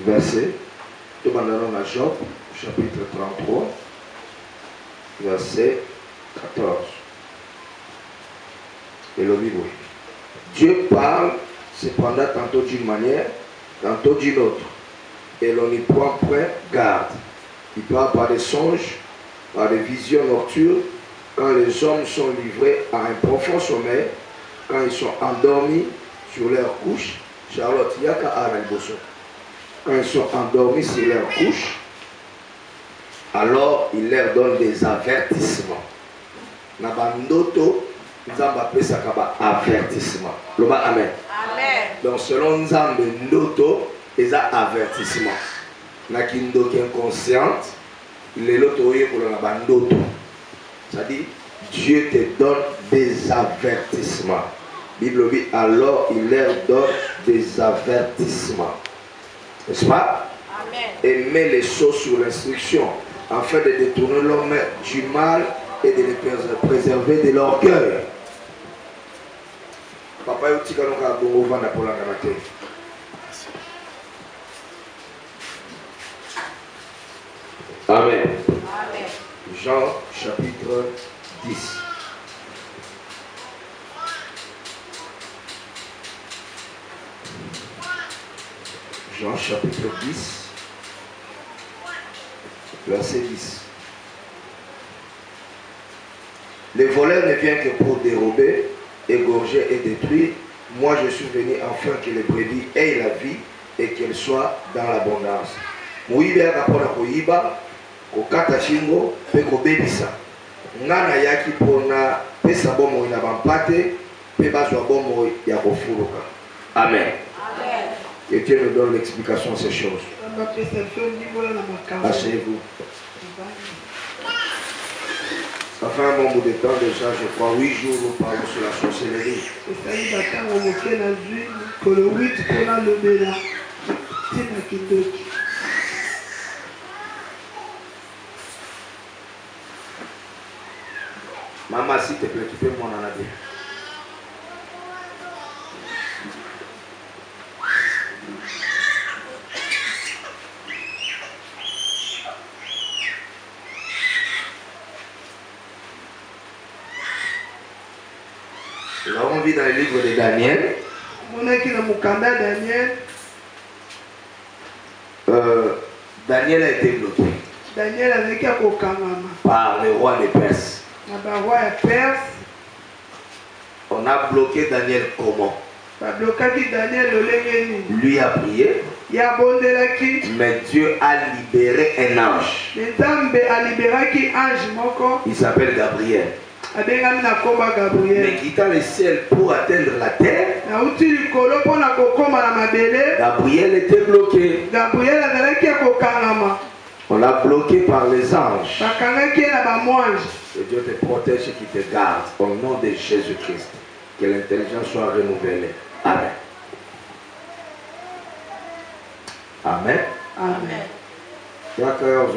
verset. Demandons à Job, chapitre 33, verset 14. Et le Bible. Dieu parle cependant tantôt d'une manière, tantôt d'une autre. Et l'on y prend point garde. Il parle par des songes, par des visions nocturnes, quand les hommes sont livrés à un profond sommeil, quand ils sont endormis sur leur couche. Charlotte, il y a qu'à Bosso. Quand ils sont endormis sur leur couche, alors il leur donne des avertissements. Nabandoto, nous avons appelé ça comme avertissement. Amen. Amen. Donc selon nous avons ndoto, ils ont avertissement. Nakindo qui est inconsciente, les lotoyés pour le nabandoto. C'est-à-dire, Dieu te donne des avertissements. Bible dit, alors il leur donne des avertissements. N'est-ce pas? Amen. Et met les choses sur l'instruction, afin de détourner l'homme du mal et de les préserver de l'orgueil. Papa, il y a un bon mouvement pour la matin. Amen. Amen. Jean chapitre 10. Jean chapitre 10, verset 10. Le voleur ne vient que pour dérober, égorger et détruire. Moi je suis venu afin que les brebis aient la vie et qu'elles soient dans l'abondance. Moïbe a rapport à Koyiba, Kokata Shingo, Peko Bebisa. Ngana yaki pona pesa bomo ina bampate, pe bazwa bomo ya kofuruka. Amen. Amen. Que Dieu nous donne l'explication de ces choses. Asseyez-vous. Ça fait un bon bout de temps déjà, je crois, 8 jours, nous parlons sur la sorcellerie. Maman, s'il te plaît, tu peux m'en aller. Nous avons vu dans le livre de Daniel. Daniel a été bloqué par le roi de Perse. On a bloqué Daniel comment? Lui a prié, mais Dieu a libéré un ange. Il s'appelle Gabriel. Mais quittant le ciel pour atteindre la terre, Gabriel était bloqué. On l'a bloqué par les anges. Que Dieu te protège et qui te garde au nom de Jésus-Christ. Que l'intelligence soit renouvelée. Amen. Amen. Amen. Amen.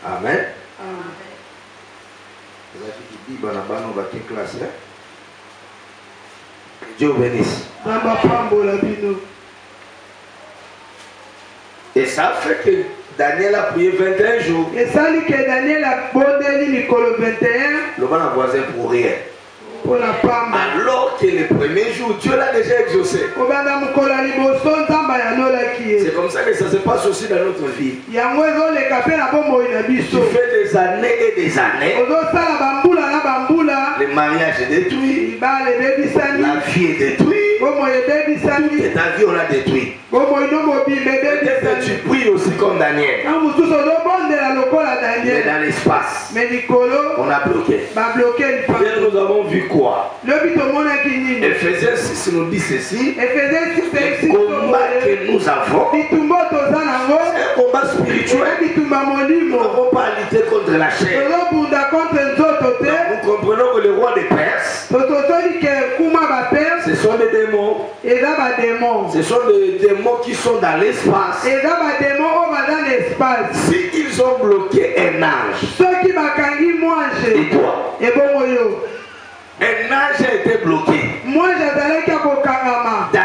Amen. Dieu bénisse. Et ça fait que Daniel a prié 21 jours. Et ça dit que Daniel a bondé Nicole 21. Le bon voisin pour rien. Pour la femme. Alors que le premier jour, Dieu l'a déjà exaucé. C'est comme ça que ça se passe aussi dans notre vie. Tu fais des années et des années. Le mariage est détruit. La vie est détruite. Et ta vie, on l'a détruit. Peut-être que tu pries aussi comme Daniel. Mais dans l'espace, on a bloqué. Et nous avons vu quoi? Ephésiens 6 nous dit ceci. Le combat que nous avons, c'est un combat spirituel. Nous n'avons pas à lutter contre la chair. Nous comprenons que le roi des Perses, ce sont des démons. Ce sont des démons qui sont dans l'espace. Si ils ont bloqué un ange, et toi, un ange a été bloqué. Daniel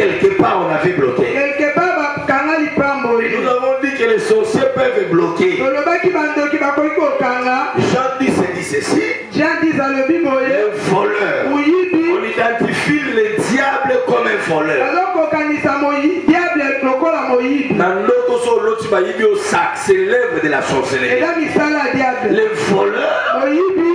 quelque part on avait bloqué. quelque part bakanga lipambo. Et nous avons dit que les sorciers peuvent bloquer. Tolobaki bandoki bakoki kokanga. Jean 10 dit ceci. Jean 10 alobi boye. Le voleur. Uyibi. On identifie le diable comme un voleur. Azokokanisa moyi diable lokola moyibi. Nandoko so loti bayibi au sac, c'est l'œuvre de la sorcellerie. Eza misala diable. Le voleur Moyibi.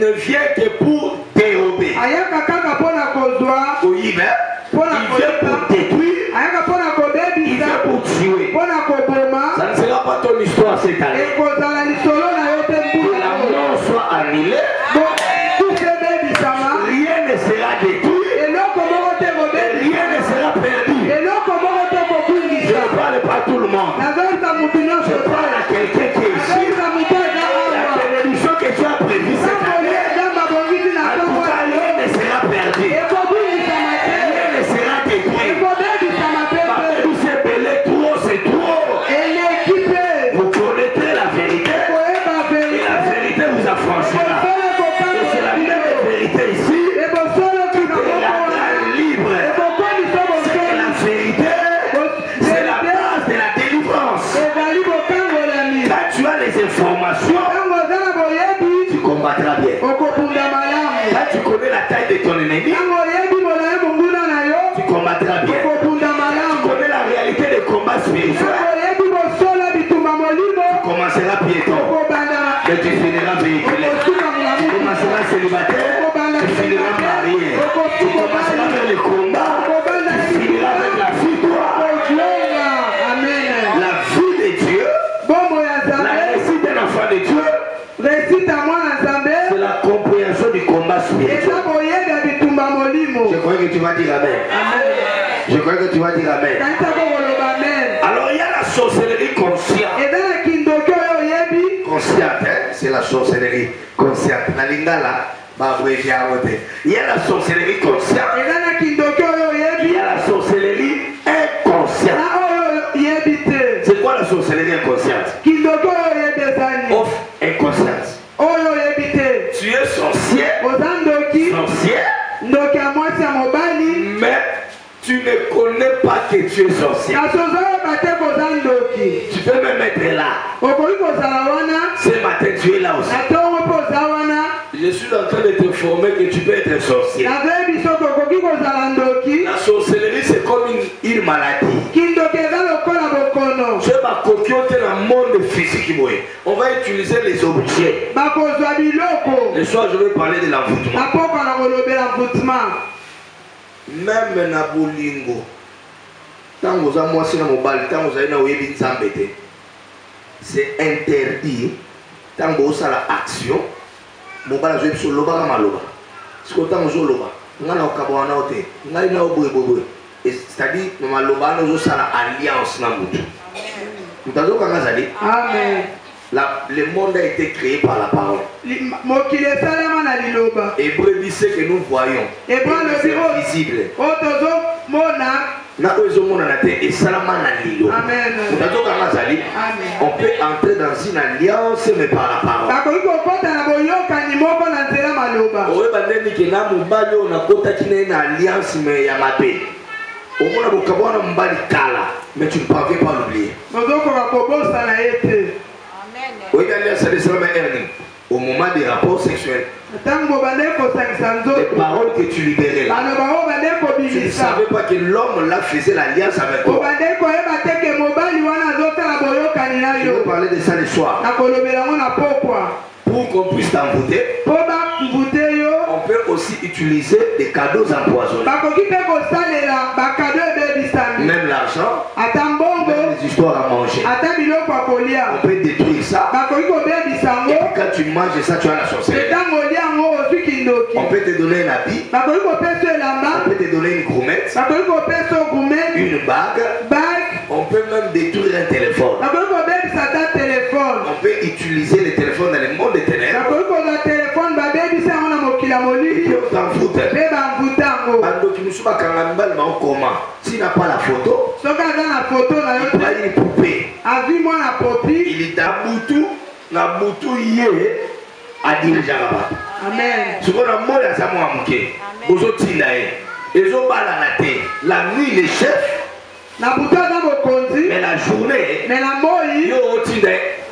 ne vient que pour dérober. Ayaka kaka pona kozwa. Oui, mais il vient pour détruire. Ayaka pona Il vient kobebisa. pour tuer. Pona koboma. Ça ne sera pas ton histoire cette année. Ekozala lisolo na yo te Que mbula. la mort soit annulée. Tout se bebisama. Rien ne sera détruit. Eloko moko te kobebisa. Rien ne sera perdu. Eloko moko te Je kobungisa. ne parle pas à tout le monde. Nazalisa mutu Je nyonso te. parle à quelqu'un qui est ici. Nazalisa mutu aza La awa. bénédiction que tu as prévue cette année. En tout cas, rien ne sera perdu. Rien ne sera détruit. Ma Bible s'est belé trop, c'est trop. Vous connaîtrez la vérité et la vérité vous affranchira. Et c'est la même vérité ici. Et la grande libre. C'est la vérité. C'est la base de la délivrance. Quand tu as les informations, tu combattras bien. Quand tu connais la taille de ton ennemi, tu combattras bien. Tu connais la réalité des combats spirituels, tu commenceras piéton, mais tu finiras véhiculé. Tu commenceras célibataire, tu finiras marié. Tu commenceras vers le combat, tu finiras avec la victoire. La vie de Dieu, la réussite d'un enfant de Dieu, c'est la compréhension du combat spirituel. Je crois que tu vas dire Amen. Je crois que tu vas dire Amen. Alors il y a la sorcellerie consciente. Consciente, hein? C'est la sorcellerie consciente. Il y a la sorcellerie consciente. Il y a la sorcellerie inconsciente. C'est quoi la sorcellerie inconsciente? Off inconsciente. Tu es sorcier, mais tu ne connais pas que tu es sorcier. Tu peux même être là. Ce matin, tu es là aussi. Je suis en train de t'informer que tu peux être sorcier. La sorcellerie, c'est comme une maladie. Je vais m'accoquiller dans le monde physique. On va utiliser les objets. Le soir, je vais parler de l'envoûtement. Même na bolingo. Tant vous avez moi sur mobile, tant vous avez na webi nzambete. C'est interdit. Tant vous avez l'action. Mobile je suis loba maloba. Ce que tant vous avez loba. Ngana okabwana ote. Ngai na oboe. C'est-à-dire maloba nous avons alliance na mutu. Mutazo kangazali. Amen. Le monde a été créé par la parole. Hébreu dit ce que nous voyons. C'est visible. On peut entrer dans une alliance mais par la parole. Mais tu ne parviens pas à l'oublier. Oui, au moment des rapports sexuels, les paroles que tu libérais là, tu ne savais pas que l'homme là faisait l'alliance avec toi. Je vais parler de ça le soir. Pour qu'on puisse t'envoûter, on peut aussi utiliser des cadeaux empoisonnés. Même l'argent, même les histoires à manger. On peut détruire ça. Et quand tu manges ça, tu as la sorcellerie. On peut te donner un habit. On peut te donner une gourmette. Une bague. On peut même détruire un téléphone. On peut utiliser les téléphones dans le monde des ténèbres. Et puis on t'envoûte. S'il n'a pas la photo, il prend une poupée. Il est à Boutou, na Boutou yé à dirigeant là-bas. Amen. Ce qu'on a mot à Samoa Mouké, aux autres Ils ont mal à la tête. La nuit, les chefs. Na buta na mokonzi. Mais la journée. Mais la moi.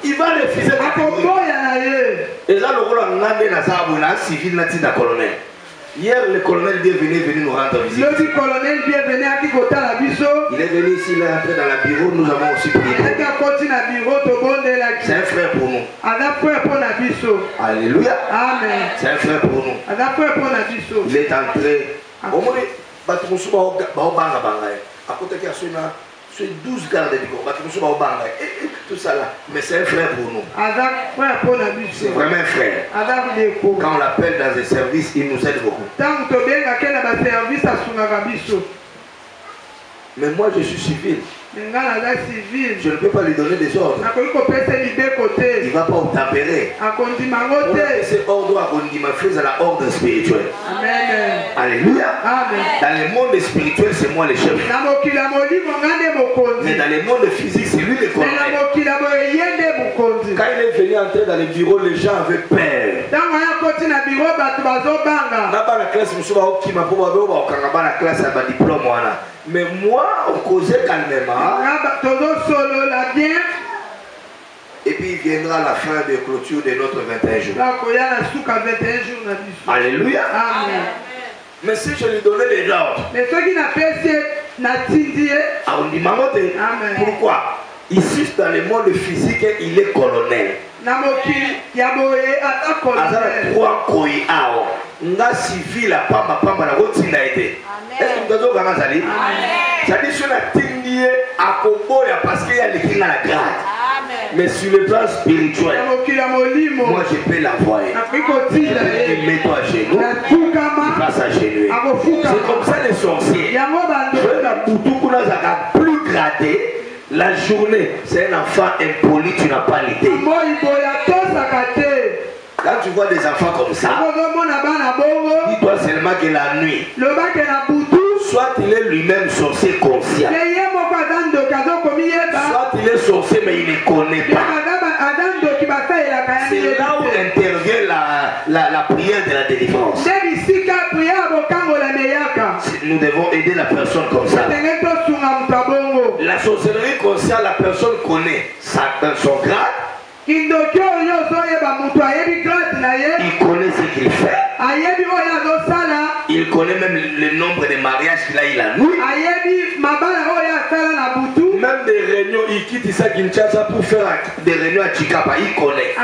Il va refuser. Akoboya na ye. Et là, le rôle en Inde, na civil, na tina colonel. Hier, le colonel est venu nous rendre visite. Le colonel est venu à Kikota la biso. Il est venu ici, il est entré dans le bureau, nous avons aussi prié. C'est un frère pour nous. Alléluia. Amen. C'est un frère pour nous. Il est entré. Au moins, à côté de la 12 gardes du corps, tout ça là. Mais c'est un frère pour nous. C'est vraiment un frère. Quand on l'appelle dans un service, il nous aide beaucoup. Mais moi je suis civil. Je ne peux pas lui donner des ordres. Il ne va pas obtempérer. C'est ordre à la ordre spirituel. Amen. Alléluia. Amen. Dans le monde spirituel, c'est moi le chef. Mais dans le monde physique, c'est lui le colonel. Quand il est venu entrer dans le bureau, les gens avaient peur. Mais moi, on causait calmement. Et puis il viendra la fin de clôture de notre 21 jours. Alléluia. Amen. Mais si je lui donnais des ordres, pourquoi? Ici, dans le monde physique, il est colonel. Nga civil a pamba pamba na rotinda été. Est-ce que vous avez entendu? Ça dit sur la tindie à Koboya parce qu'il y a l'équipe dans la grade. Mais sur le plan spirituel, moi je peux la voir. Il met toi à genoux, il passe à genoux. C'est comme ça les sorciers. Plus gradé, la journée, c'est un enfant impoli, tu n'as pas l'idée. Quand tu vois des enfants comme ça, dis-toi seulement que la nuit, soit il est lui-même sorcier conscient, soit il est sorcier mais il ne connaît pas. C'est là où intervient la prière de la délivrance. Nous devons aider la personne comme ça. La sorcellerie consciente, la personne connaît son grade. Il connaît ce qu'il fait. Il connaît même le nombre de mariages qu'il a eu la nuit. Même des réunions, il quitte ici à Kinshasa pour faire des réunions à Chikapa. Il connaît.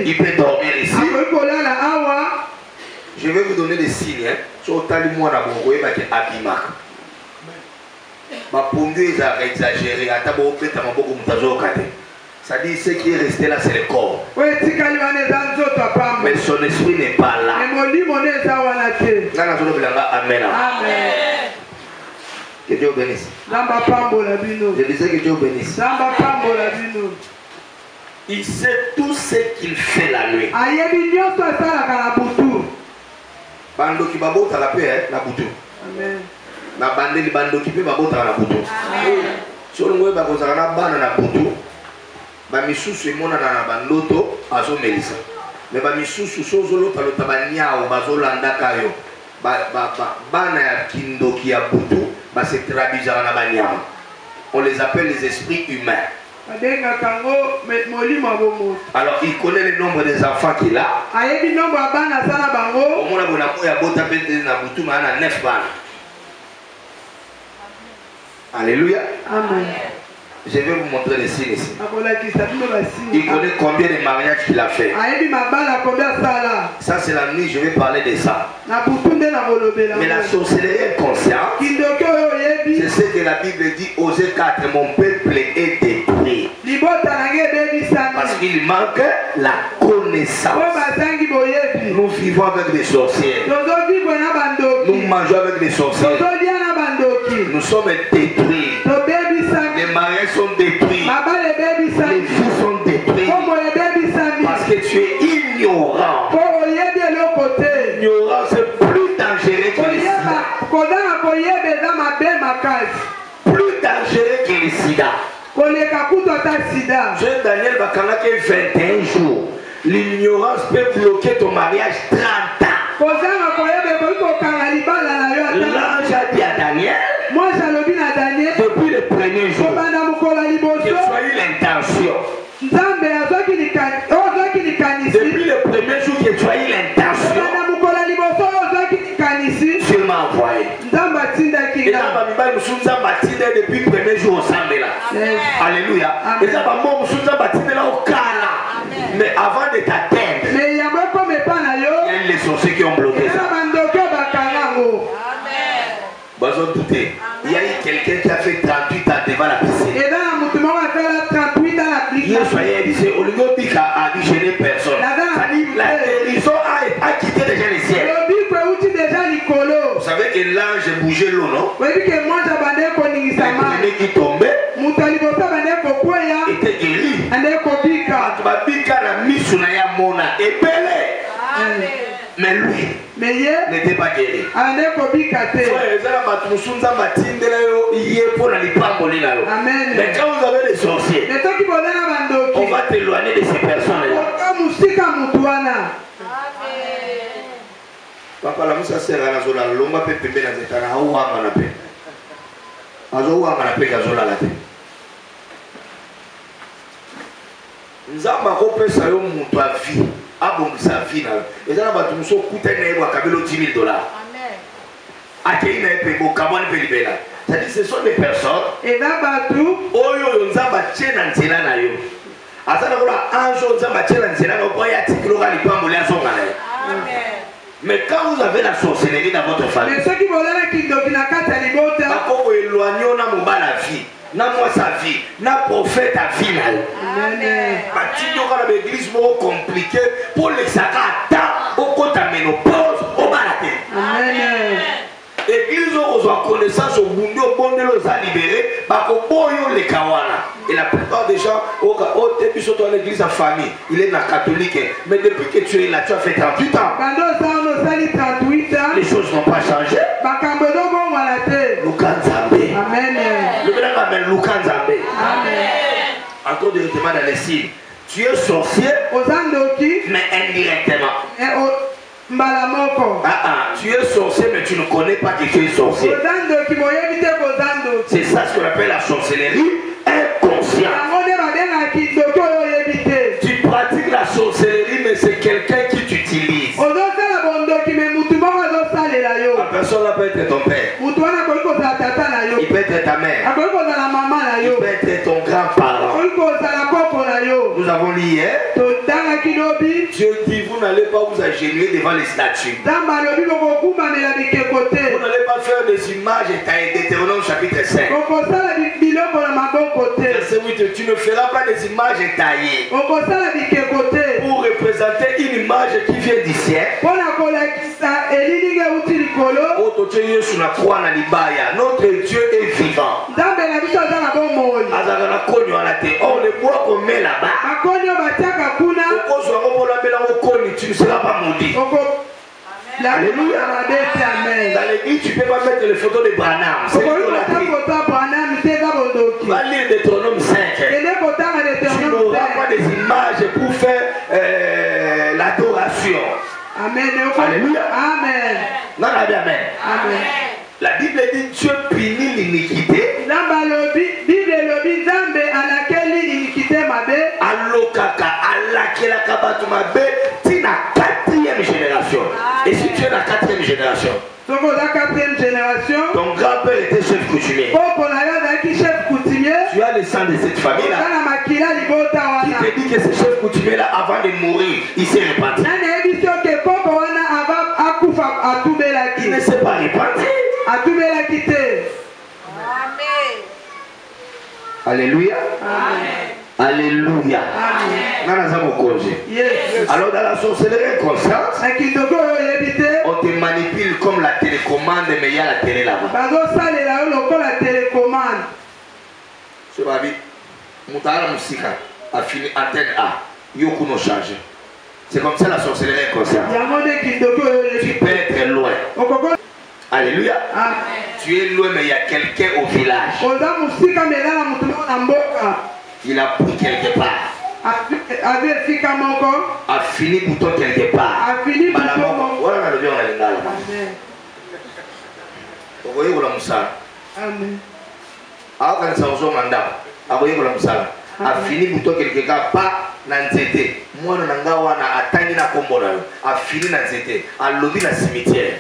Il peut dormir ici. Je vais vous donner des signes. Sur Talimou Abimak. Ma pondu est exagéré. Ça dit ce qui est resté là, c'est le corps. Mais son esprit n'est pas là. Amen. Que Dieu bénisse. Je disais que Dieu bénisse. Il sait tout ce qu'il fait la nuit. Bando qui babota la paix, la boutou. Amen. Na bande li bando qui peut babota la boutou. Amen. Sur le web, vous avez un ban na boutou. Bamisusu emona na bandoto azo melisa. Mais bamisusu sozolo talo tabania ou bazolanda kayo. Bana ya kindoki ya boutou, ba se traduisera na banyama. On les appelle les esprits humains. Alors il connaît le nombre des enfants qu'il a. Au moins il a 9 bana. Alléluia. Amen. Je vais vous montrer les signes ici. Il connaît combien de mariages qu'il a fait. Ça c'est la nuit, je vais parler de ça. Mais la sorcellerie est consciente. C'est ce que la Bible dit, Osée 4, mon peuple est détruit. Parce qu'il manque la connaissance. Nous vivons avec des sorciers. Nous mangeons avec des sorciers. Nous sommes détruits. Les mariages sont détruits. Les vies sont détruites. Parce que tu es ignorant. L'ignorance est plus dangereux que le sida. Plus dangereux que le sida. Jean Daniel Bakalake 21 jours. L'ignorance peut bloquer ton mariage 30 ans. L'ange a dit à Daniel, Moi, j'allais à Daniel. depuis le premier jour, que soyez l'intention. Depuis le premier jour que tu as eu l'intention, tu m'as envoyé. Et là, depuis le premier jour au Sambela. Alléluia. Et là, mais avant de t'atteindre, il y a les sorciers qui ont bloqué ça. Il y a eu quelqu'un qui a fait 38 ans devant la piscine. Hier soir, il disait, au lieu de gêner personne. La guérison a quitté déjà les ciels. Vous savez que l'ange bougeait l'eau, non? Le premier qui tombait était guéri. Mais lui n'était pas guéri. Mais quand vous avez des sorciers, on va t'éloigner de ces personnes-là. Papa la musa sera na zola lomba pe pembe na zetana hawa mana pe. Azo wa mana pe kazola la te. Nzamba ko pesa yo mutu a vie, abongisa vie na. Ezana batu muso kutene ebo akabelo $10,000. Amen. Akeina pe bo kabone pe libela. C'est-à-dire ce sont des personnes. Et là batu oyo nzamba tshena nzela na yo. Azana ko la anjo nzamba tshena nzela na ko ya tikilo ga lipambo le azonga na yo. Amen. Mais quand vous avez la sorcellerie dans votre famille, vous éloignez la vie, na moi sa vie, na prophète à vie. Amen. L'église est compliquée pour les saccades au côté de ménopause, au balaté. Amen. L'église a connaissance au monde, au monde les libéré, les kawana. Et la plupart des gens, au début, surtout à l'église en famille, il est catholique. Mais depuis que tu es là, tu as fait 38 ans. Les choses n'ont pas changé. Lukanzambe. Amen. Le bénin m'appelle Lukanzambe. Amen. Encore directement dans les signes. Tu es sorcier, mais indirectement. Tu es sorcier mais tu ne connais pas que tu es sorcier. C'est ça ce qu'on appelle la sorcellerie inconsciente. Tu pratiques la sorcellerie mais c'est quelqu'un qui t'utilise. La personne là peut être ton père. Il peut être ta mère. Il peut être ton grand-parent. Nous avons lu hier. Dieu dit vous n'allez pas vous agenouiller devant les statues. Vous n'allez pas faire des images taillées. Deutéronome chapitre 5. Verset 8, tu ne feras pas des images taillées pour représenter une image qui vient du ciel. Notre Dieu est vivant. On le boit qu'on met là-bas. Tu ne seras pas maudit. Alléluia. Dans l'église, tu ne peux pas mettre les photos de Branham. Va lire Deutéronome 5. Tu n'auras pas des images pour faire l'adoration. Amen. Alléluia. Amen. Non, amen. Amen. La Bible dit Dieu punit l'iniquité. Alokaka, alakelaka batu mabe, tina 4e génération. Et si tu es la 4e génération, ton grand-père était chef coutumier. Tu as le sang de cette famille-là qui te dit que ce chef coutumier-là, avant de mourir, il s'est répandu. Il ne s'est pas répandu. Alléluia. Amen. Alléluia. Amen. Yes. Alors dans la sorcellerie inconsciente, on te manipule comme la télécommande, mais il y a la télé là-bas. C'est ma vie. Moutala Moussika a fini antenne A. Yoku no charge. C'est comme ça la sorcellerie inconsciente. Tu peux être loin. Alléluia. Amen. Tu es loin, mais il y a quelqu'un au village. Il a pris quelque part. A fini bouton quelque part. Voilà le bien on a les gars. Amen. Vous voyez où l'on ça? Amen. Ah, quand ça vous mandat. Ah, voyez où l'on ça? A fini plutôt quelque part pas n'anzete. Moi on a wana atani na kombona. A fini n'anzete. A lobby na cimetière.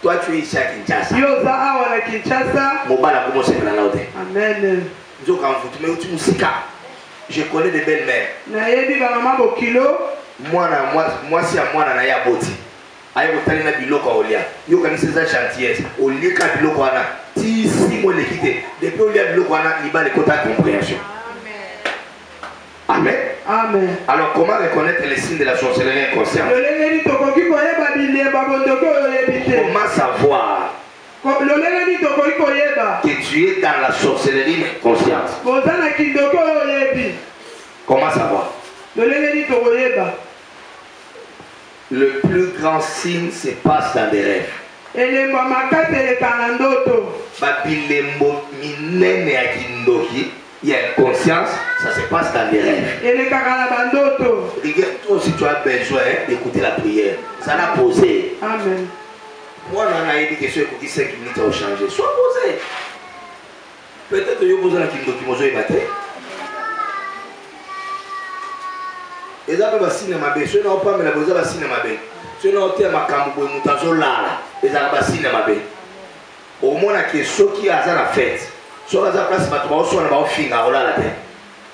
Toi tu es ici à Kinshasa. Yo za awa na Kinshasa. Mobala comment c'est là là. Amen. Nous quand vous mais tu musika. Je connais des belles mères. Na yebi ba mama bokilo. Moi si à moi na ya boti. Ayo tali na biloko olia. Yo kanisa za gentillesse. Olia ka biloko wana. Ti si mo le quitter. Depuis olia biloko wana liba le quota compréhension. Amen. Amen. Alors comment reconnaître les signes de la sorcellerie inconsciente? Comment savoir que tu es dans la sorcellerie inconsciente? Comment savoir? Le plus grand signe se passe dans des rêves. Il y a une conscience, ça se passe dans des rêves. Regarde, toi aussi tu as besoin d'écouter la prière. Ça l'a posé. Amen. Moi, on a dit que ce qui 5 minutes a changé. Sois posé. Peut-être que tu as besoin de qui matin. Et ça va cinéma bé. Si on n'a pas mais la besoin de cinéma bé. Si on a été à ma cambo et mutazo là, et ça va cinéma bé. Au moins que ceux qui a la fête. So la place batuma so na ba ofinga olala te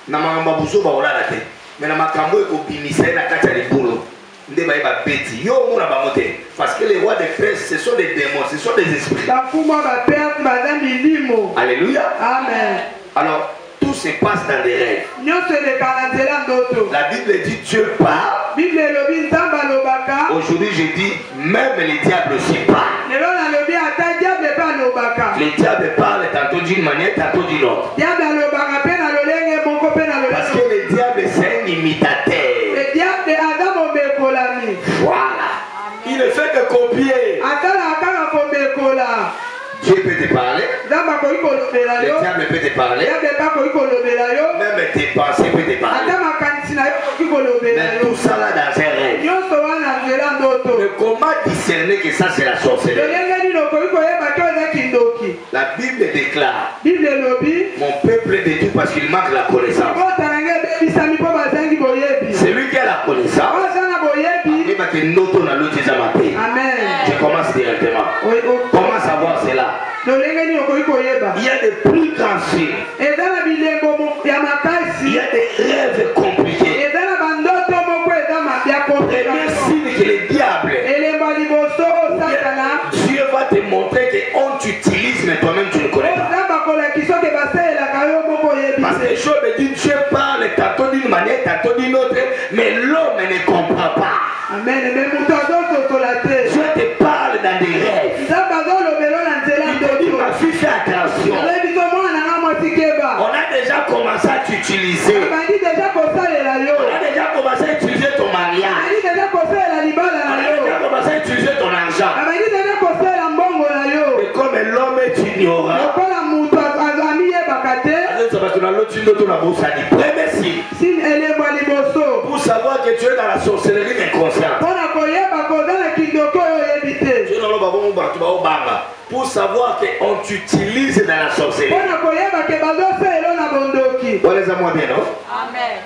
na mama buzo ba olala te mais na makambo eko bimisa na kati ya libulu nde ba ba beti yo mona ba mote parce que les rois de presse ce sont des démons, ce sont des esprits. Alléluia. Amen. Alors tout se passe dans des rêves. La Bible dit Dieu parle. Aujourd'hui je dis même les diables aussi parlent. Les diables parlent tantôt d'une manière, tantôt d'une autre. Parce que le diable c'est un imitateur. Voilà. Il ne fait que copier. Dieu peut te parler. Le diable peut te parler. Même tes pensées peuvent te parler. Mais tout ça là dans un rêve. Mais comment discerner que ça c'est la sorcellerie? La Bible déclare mon peuple est détruit parce qu'il manque la connaissance. C'est lui qui a la connaissance. Amen. Je commence directement. Comment savoir cela? Il y a des plus grands signes. Il y a des rêves compliqués. Premier signe que le diable, Dieu va te montrer qu'on t'utilise mais toi-même tu ne connais pas. Parce que Job dit Dieu parle tantôt d'une manière, tantôt d'une autre, mais l'homme ne comprend pas. Amen. Dieu te parle dans des rêves. Il te dit ma fille fais attention. On a déjà commencé à t'utiliser. On a déjà commencé à utiliser ton mariage. On a déjà commencé à utiliser ton argent. Et comme l'homme est ignorant, premier signe pour savoir que tu es dans la sorcellerie inconsciente. Pour savoir qu'on t'utilise dans la sorcellerie. Voilà, bien, non? Amen.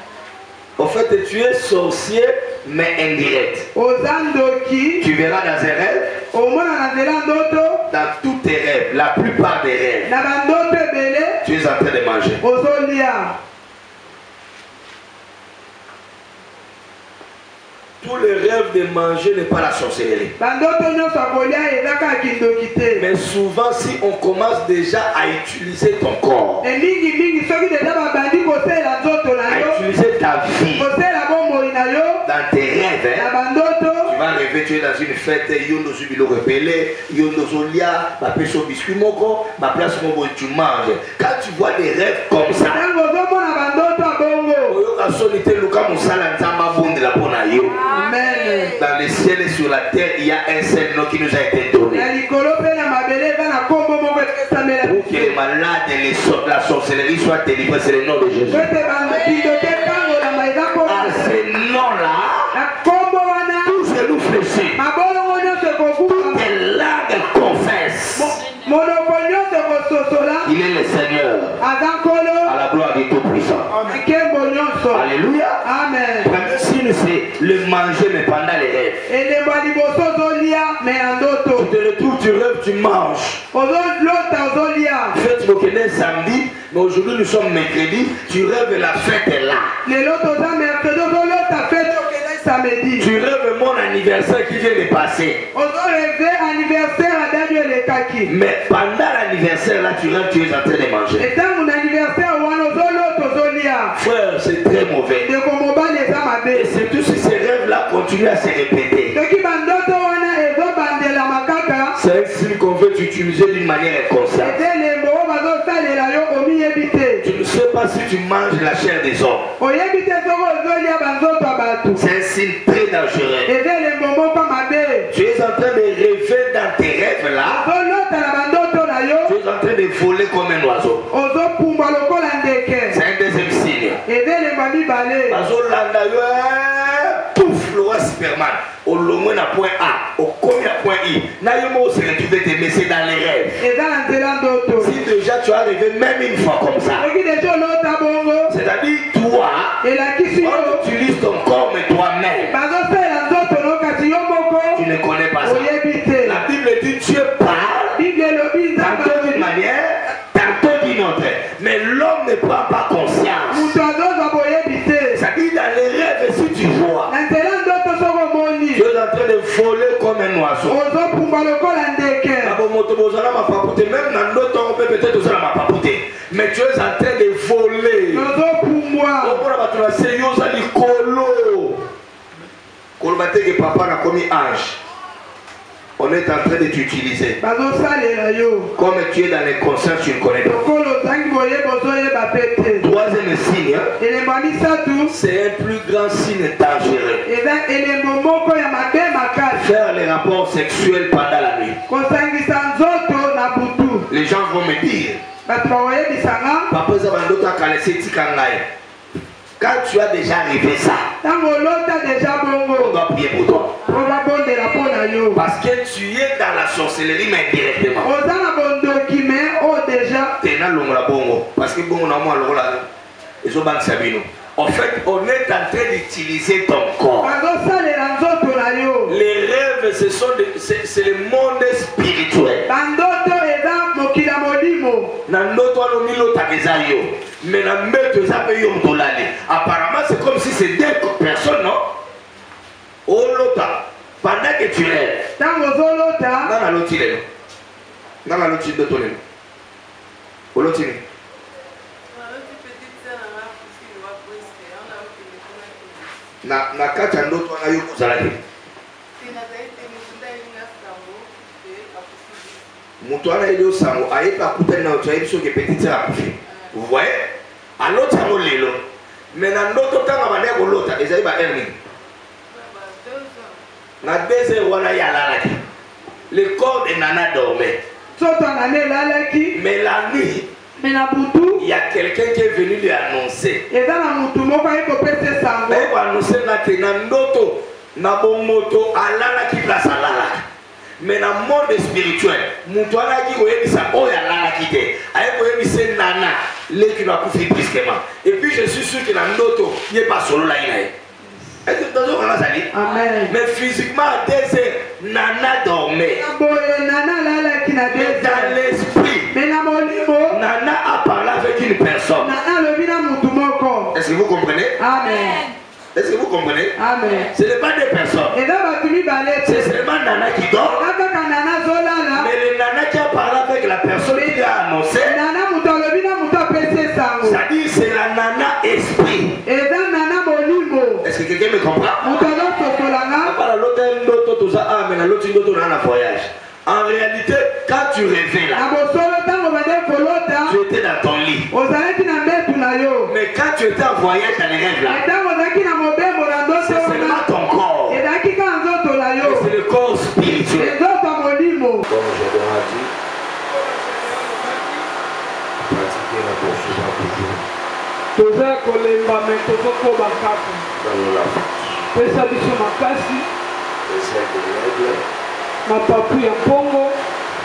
En fait, tu es sorcier, mais indirect. Tu verras dans un rêve, dans tous tes rêves, la plupart des rêves, tu es en train de manger. Tous les rêves de manger n'est pas la sorcellerie. Mais souvent, si on commence déjà à utiliser ton corps, à utiliser ta vie, dans tes rêves, tu vas rêver, tu es dans une fête, yondo subilo repélé, yondo solia, ma pêche au biscuit moko, ma place mon tu manges. Quand tu vois des rêves comme ça, Amen. dans les ciels et sur la terre, il y a un seul nom qui nous a été donné. Pour que les malades et la sorcellerie soient délivrés, c'est le nom de Jésus. À ce nom-là, tout genou fléchit. Tout-Puissant. Alléluia. Amen. Premier signe, c'est le manger, mais pendant les rêves. Tu te retrouves, tu rêves, tu manges. Fête Bokene samedi, mais aujourd'hui nous sommes mercredi, tu rêves la fête est là. Tu rêves mon anniversaire qui vient de passer. Mais pendant l'anniversaire là, tu rêves, tu es en train de manger. Frère, c'est très mauvais. Et surtout si ces rêves là continuent à se répéter. C'est un signe qu'on veut t'utiliser d'une manière inconsciente. Tu ne sais pas si tu manges la chair des hommes. C'est un signe très dangereux. Tu es en train de rêver dans tes rêves là. Tu es en train de voler comme un oiseau. C'est un deuxième signe. Pouf, le roi Superman. Au loin à point A, au combien à point I. Naïmo se retrouve mais c'est dans les rêves. Si déjà tu as rêvé même une fois comme ça, c'est-à-dire toi, on utilise ton corps mais toi-même. Tu ne connais pas ça. La Bible dit Dieu parle, tantôt d'une manière, tantôt d'une autre. Mais l'homme ne prend pas conscience. C'est-à-dire dans les rêves, si tu vois, tu es en train de voler comme un oiseau. Même dans d'autres, on peut peut-être aussi la papoter. Mais tu es en train de voler. Que papa n'a commis ange. On est en train de t'utiliser. Comme tu es dans les concerts, tu ne connais pas. Troisième signe, c'est un plus grand signe dangereux. Faire les rapports sexuels pendant la nuit. Les gens vont me dire, papa, quand tu as déjà rêvé ça, on doit prier pour toi. Parce que tu es dans la sorcellerie, mais indirectement. Parce que en fait, on est en train d'utiliser ton corps. Les rêves, c'est le monde spirituel. Mais apparemment, c'est comme si c'est deux personnes, non? Oh, l'autre. Pendant que tu rêves, na kati ya ndoto wana yo kozalaki moto wana yeli osango ayebi akutani na oto ayebi soki petite sœur akufi. Vous voyez, aloti yango lelo mais na ndoto tanga bandeki kolota ezali ba heure nini na 2 heures wana ye alalaki. Le corps de Nana dormait, mais la nuit il y a quelqu'un qui est venu lui annoncer. Il va annoncer mais dans le monde spirituel, et puis je suis sûr que dans l'auto, il n'est pas solo là. Est-ce que vous avez Amen. Mais physiquement, à 2 heures, Nana dormait. Mais dans l'esprit, Nana a parlé avec une personne. Est-ce que vous comprenez? Amen. Est-ce que vous comprenez? Amen. Ce n'est pas des personnes. C'est seulement Nana qui dort. Mais le Nana qui a parlé avec la personne qui a annoncé, c'est-à-dire c'est la Nana esprit. Est-ce que quelqu'un me comprend? En réalité, quand tu rêvais là, tu étais dans ton lit. Mais quand tu étais en voyage dans les rêves là, c'est seulement ton corps. Mais c'est le corps spirituel. Comme j'avais dit, pratiquer la poursuivante toujours. Mapapu ya Pongo,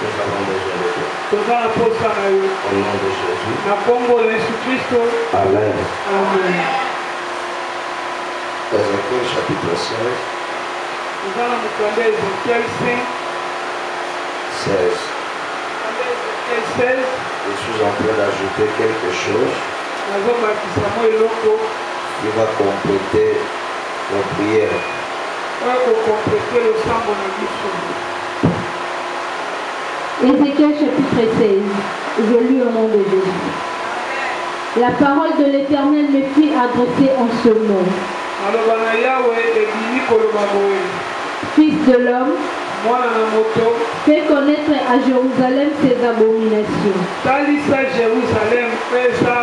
nous avons besoin de toi. toza na posa na yo Au nom de Jésus. na kombo na Yesu Kristo. Amen. Amen. Ézéchiel chapitre 5, Toza na mokanda Ezekiel 5, 16. mokanda Ezekiel 16. Je suis en train d'ajouter quelque chose Nazobakisa mo eloko qui va compléter nos prières. oyo kokomplete losambo na biso. Ézéchiel chapitre 16. Je lis au nom de Jésus. La parole de l'Éternel me fit adresser en ce mot. Maloba na Yawe ebimi koloba boye. Fils de l'homme, Mwana na moto, fais connaître à Jérusalem ses abominations. talisa Jérusalem pesa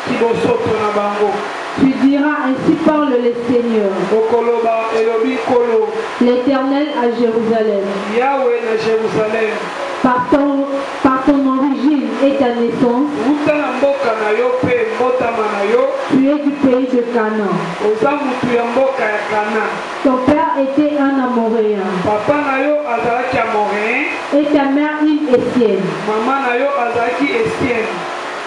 kibosoto na bango. Tu diras, ainsi parle le Seigneur, Okoloba elobi kolo l'Éternel à Jérusalem. Yawe na Jérusalem. Par ton origine et ta naissance, Wuta na mboka na yo pe mbotama na yo, tu es du pays de Canaan. oza mutu ya mboka ya Kana. Ton père était un Amoréen Papa na yo azalaki Amoréen, et ta mère une Essienne. mama na yo azalaki Estienne.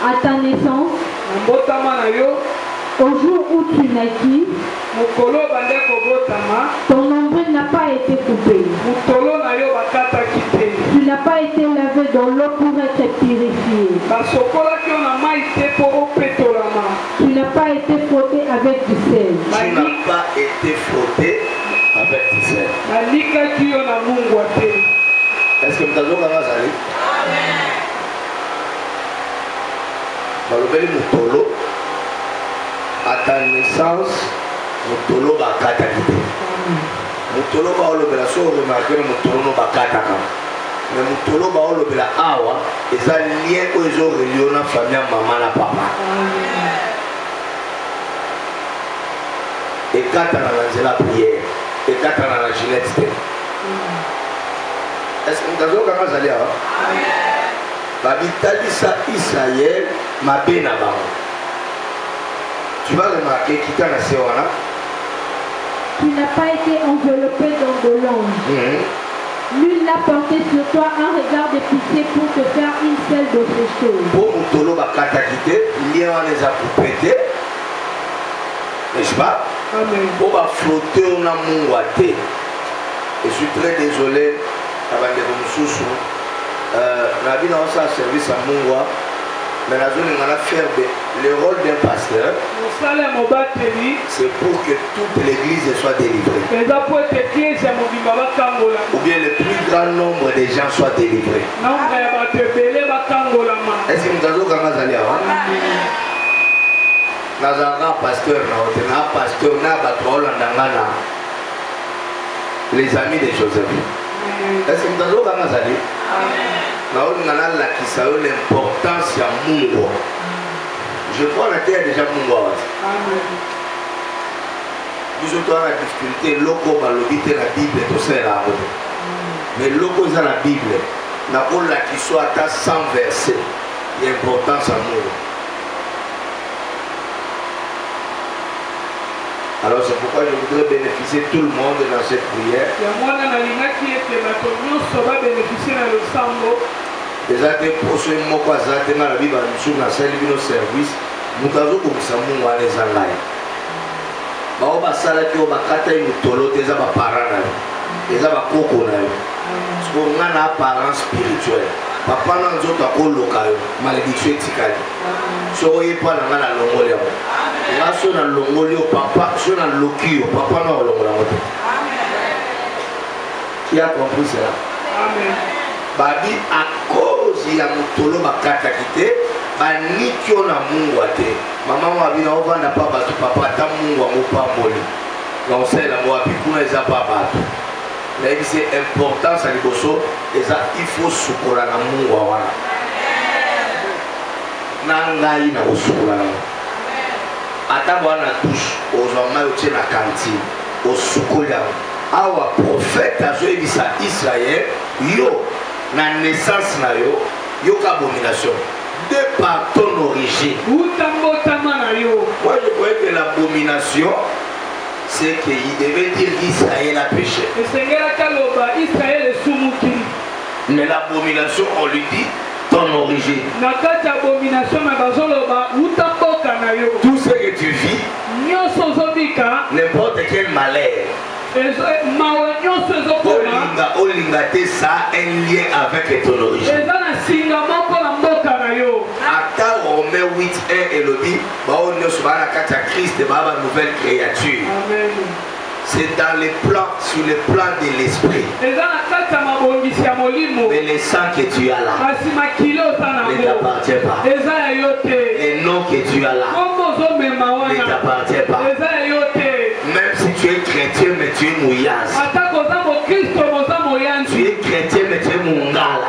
À ta naissance, Na mbotama na yo, au jour où tu naquis, mokolo bande kobotama, ton nombril n'a pas été coupé. mutolo na yo bakataki te. Tu n'as pas été lavé dans l'eau pour être purifié. Basokolaki yo na mai te mpo opetolama. Tu n'as pas été frotté avec du sel. Tu n'as pas été frotté avec du sel. Balikaki yo na mungwa te. Est-ce que mtazoka ngazali? Balobeli mutolo. À ta naissance, mutolo bakataki te. Mutolo baolobela so remarqué mutolo no bakataka. Mais mutolo baolobela awa eza lien oyo ezorelio na famille ya mama na papa. Ekatana na nzela prière, ekatana na gilette te. Est-ce que mutazoka ngazali awa? Babitalisa Israël mabe na bango. Tu vas remarquer qui t'a laissé là. Tu n'as pas été enveloppé dans de l'ange. Nul n'a porté sur toi un regard de pitié pour te faire une seule de ces choses. Pour Moutolo Bakata quitter, lien les a pété. N'est-ce pas? Amen. Pour flotter on a mon waté. Je suis très désolé avant de vous soucier. La vie dans ça service à mon wa. Mais la zone on a fait le rôle d'un pasteur. C'est pour que toute l'église soit délivrée. Ou bien le plus grand nombre de gens soient délivrés. Est-ce que nous avons comment aller avant? Nous avons un pasteur, les amis de Joseph. Est-ce que nous avons comment aller? Nous avons l'importance de Mungo. Je crois que tu as déjà Mungo. Nous avons la difficulté, loko balobite la Bible, tout ça là. Mais loko dans la Bible, n'a pas la qui soit à 100 versets. Il y a importance à Mungo. Alors c'est pourquoi je voudrais bénéficier tout le monde dans cette prière. Les athées pour ceux qui ont été dans la Bible, nous sommes dans le service. Nous avons commencé à nous les enlayer. Bao basala ki obakata imutolo teza ba parana. Teza ba koko na yo. Parce qu'on a une apparence spirituelle. Papa na nzoto akoloka yo, malédiction etikali. So oye pa na na longoli yo. Nga so na longoli yo papa, so na loki yo, papa na longola ngote. Qui a compris cela? Amen. Babi à cause ya mutolo bakata kite, ba nikyo na Mungu ate. Mama wabi na ovanda papa tu papa ta Mungu wa mopamboli. Na osela mo wapi kuna eza papa. Mais c'est important ça liboso et ça il faut sukola na Mungu wana. Na ngai na osukola na. Ata bwana touche ozoma yote na cantine osukola. Awa prophète azoyebisa Israël yo na naissance na yo yo ka abomination de par ton origine. Moi je croyais que l'abomination c'est qu'il devait dire qu'Israël a péché. Mais l'abomination, on lui dit, ton origine. Tout ce que tu vis, n'importe quel malheur, Olingate, ça a un lien avec ton origine. Acta Romain 8:1 et le dit, Christ est ma nouvelle créature. C'est dans les plans, sur le plan de l'esprit. Mais le sang que tu as là ne t'appartient pas. Les noms que tu as là ne t'appartient pas. Même si tu es chrétien, mais tu es mouillasse. Tu es chrétien, mais tu es mongala.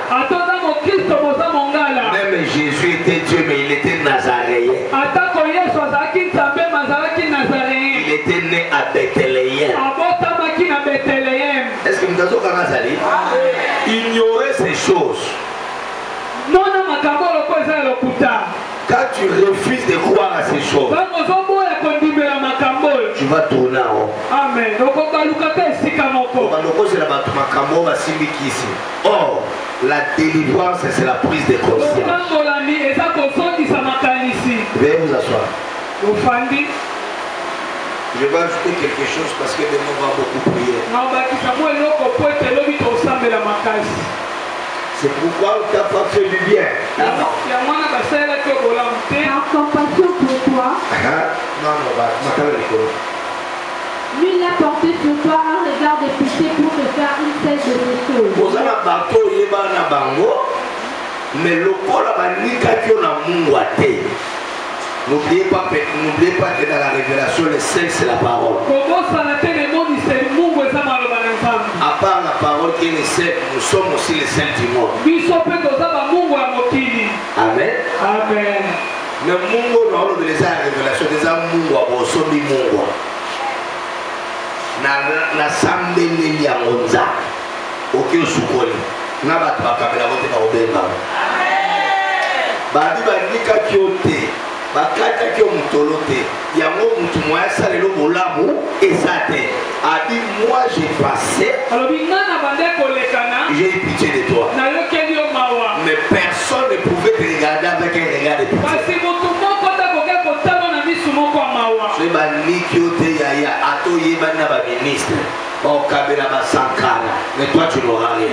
Même Jésus était Dieu, mais il était nazaréen. Il était né à Bethléem. Est-ce que nous avons ignorer ces choses? Quand tu refuses de croire à ces choses, tu vas tourner en haut. Amen. Or, la délivrance, c'est la prise de conscience. Veuillez vous asseoir. Je vais ajouter quelque chose parce que demain on va beaucoup prier. C'est pourquoi on t'a pas fait du bien. Par compassion pour toi, lui l'a porté sur toi un regard de pitié pour te faire une cesse de ces choses. Mais le corps a n'oubliez pas que dans la révélation, le sel c'est la parole. À part la parole qui est le sel, nous sommes aussi le sel du monde. Amen. Amen. Mais mungu na olo de la révélation des mungu wa bosomi mungu. Na sambe neli ya monza. Oki osukoli. Na batu bakamela bote na obenga. Amen. Badi bandika kyote. Bakata kyo mutolote. Yango mutu moya salelo bolamu ezate. Abi moi j'ai passé. J'ai eu pitié de toi. Mais personne ne pouvait te regarder avec un regard de pitié. C'est ma nikiote yaya ato yebana ba ministre. Oh kabela ba sankara. Mais toi tu n'auras rien.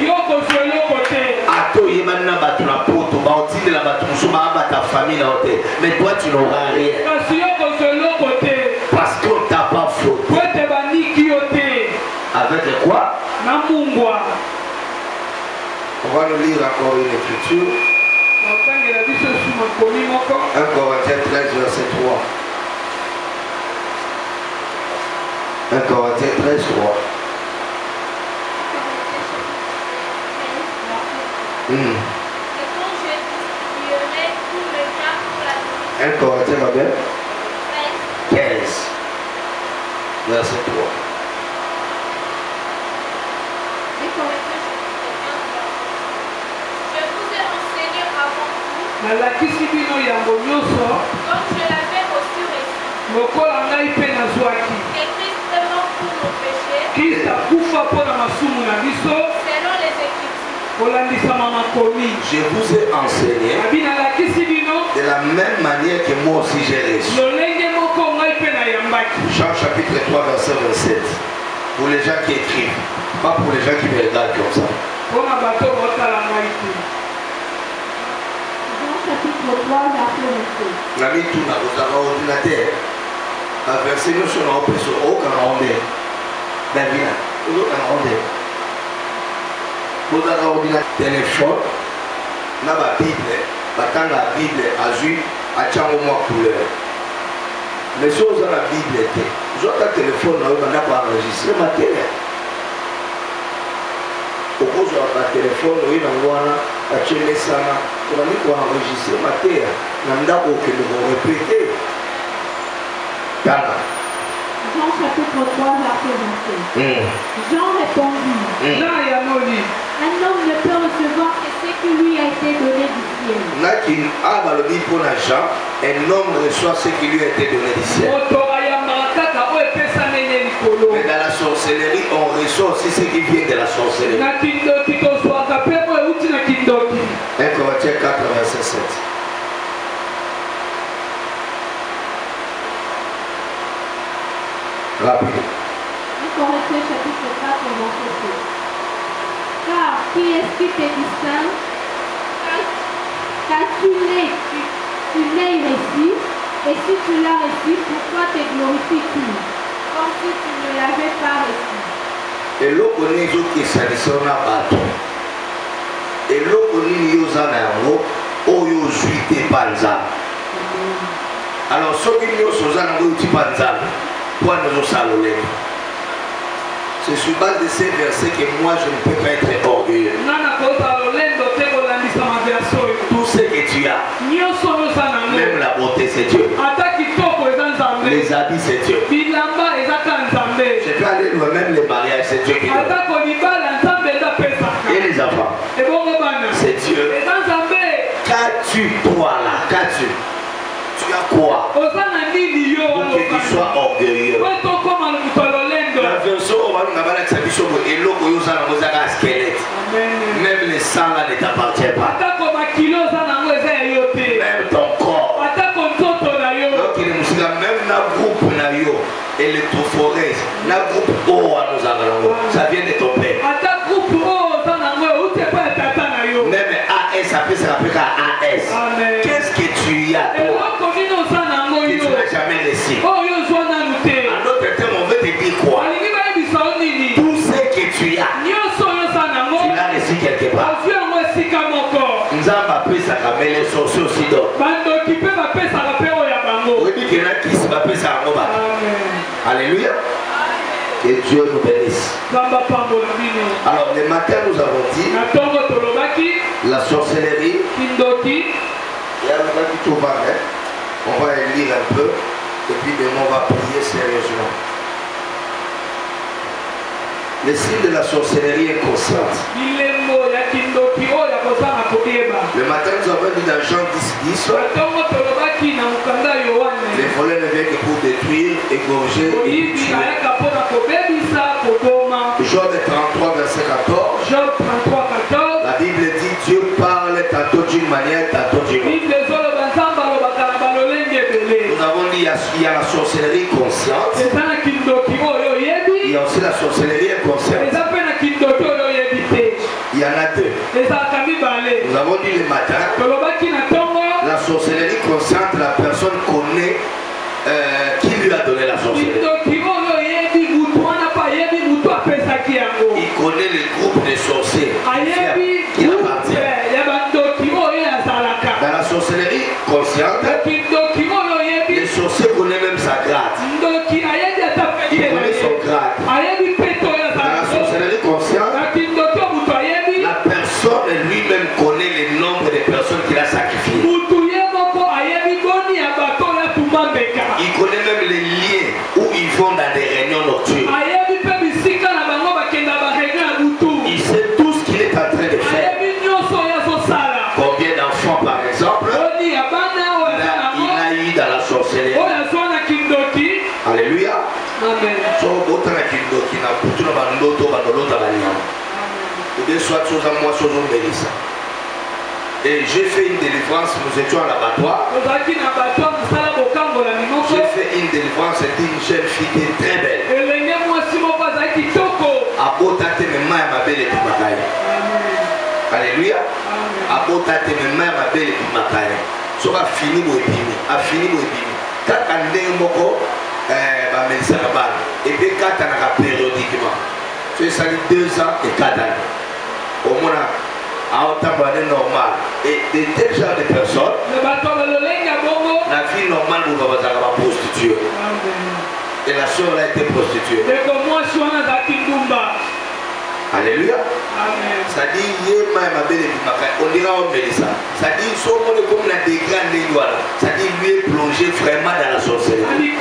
Ato yebana ba tuna poto ba otinde la ba tusuma ba ta famille na hote. Mais toi tu n'auras rien. Parce qu'on t'a pas fauté. Avec quoi? On va nous lire encore une écriture. 1 Corinthiens 13, verset 3. 1 Corinthiens 13, 3. 1 Corinthiens, ma belle. 15, verset 3. Comme je l'avais aussi reçu. C'est Christ est mort pour nos péchés. Selon les Écritures. Je vous ai enseigné de la même manière que moi aussi j'ai reçu. Jean chapitre 3 verset 27. Pour les gens qui écrivent, pas pour les gens qui me regardent comme ça. Chapitre 3, verset 27. La vie tourne à l'ordinateur. La verset nous sur la personne, aucun rendez. Ben bien, aucun rendez. Vous avez l'ordinateur, téléphone, n'a pas Bible, battant la Bible azur, à Tchangoma couleur. Mais si vous avez la Bible, vous avez un téléphone, vous n'avez pas enregistré ma télé. Au cause de la téléphone, vous avez un téléphone. On a mis pour enregistrer ma terre. Nanda au que nous allons répéter. Jean chapitre 3, verset 27. Jean répondit. Un homme ne peut recevoir que ce qui lui a été donné du ciel. Un homme reçoit ce qui lui a été donné du ciel. Mais dans la sorcellerie, on reçoit aussi ce qui vient de la sorcellerie. 1 Corinthiens 4, verset 7. Rapide. 1 Corinthiens chapitre 4, verset 7. Car qui est-ce qui te distingue? Car tu l'as réussi, et si tu l'as réussi, pourquoi te glorifies-tu comme si tu ne l'avais pas réussi? Et l'eau connaît qui s'additionne à bateau. Et l'eau connaît Yozana, Oyo Zuite Panza. Alors, ceux qui nous sont en Oyo Panza, quoi nous salolés? C'est sur base de ces versets que moi je ne peux pas être orgueilleux. Tout ce que tu as, même la beauté c'est Dieu. Les habits c'est Dieu. Je peux aller loin, même les mariages c'est Dieu qui donne. Et les enfants, c'est Dieu. Qu'as-tu toi là? Qu'as-tu? Tu as quoi? Pour que tu sois orgueilleux. La version même les sangs là ne t'appartiennent pas. Même ton corps. Donc il nous dit même la groupe électrophorèse, la groupe O ça vient de ton père. Même AS, ça peut se rappeler à AS. Qu'est-ce que tu as toi que tu n'as jamais laissé? En d'autres termes, on veut te dire quoi? Tout ce que tu as, tu l'as reçu quelque part. Nous avons appris ça comme les sorciers aussi d'or. Oui, qu'il y en a qui se rappellent ça. Alléluia. Que Dieu nous bénisse. Alors, le matin, nous avons dit la sorcellerie. Et on va lire un peu. Et puis demain, on va prier sérieusement. Le signe de la sorcellerie inconsciente. Le matin, nous avons dit dans Jean 10, 10. Les voleurs ne viennent que pour détruire, égorger et tuer. Job 33, verset 14. La Bible dit Dieu parle tantôt d'une manière, tantôt d'une autre. Nous avons dit il y a la sorcellerie consciente. Il y a aussi la sorcellerie inconsciente. Il y en a deux. Nous avons dit le matin, la sorcellerie consciente, la personne connaît qui lui a donné la sorcellerie. Il connaît le groupe des sorciers qui appartient. Dans la sorcellerie consciente, les sorciers connaissent même sa grade. Il connaît son grade. Dans la sorcellerie consciente, la personne lui-même connaît le nombre de personnes qu'il a sacrifiées. Il connaît même les liens où ils vont dans des réunions nocturnes. Il sait tout ce qu'il est en train de faire. Combien d'enfants par exemple il a eu dans la sorcellerie. Alléluia. Ou bien soit chose à moi, chose au Mélissa. Et j'ai fait une délivrance, nous étions à l'abattoir. J'ai fait une délivrance, c'était une jeune fille qui est très belle. Alléluia. Abotate me ma belle et ma caille. So a fini mo epimi, a fini mo epimi. Kaka ndenge moko ba Mélissa na bana. Et puis kata na périodiquement. C'est ça les 2 ans et 4 ans. Au moins à autant normal. Et de tel genre de personnes, la vie normale vous va être prostituée. Et la soeur a été prostituée. Alléluia. Ça dit, on dira au Mélissa. Ça dit, comme la dégâts de ça dit, lui est plongé vraiment dans la sorcellerie.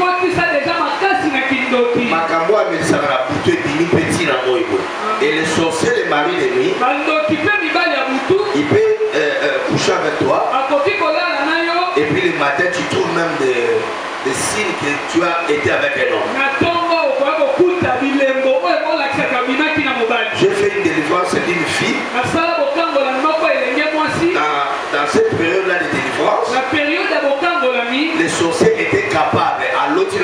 Makambo a Mélissa dans la bouteille d'une petite amour. Et les sorciers, les maris de nuit, il peut coucher avec toi. Et puis le matin, tu trouves même des signes que tu as été avec un homme. J'ai fait une délivrance d'une fille. Dans cette période-là de délivrance, les sorciers étaient capables, à l'autre,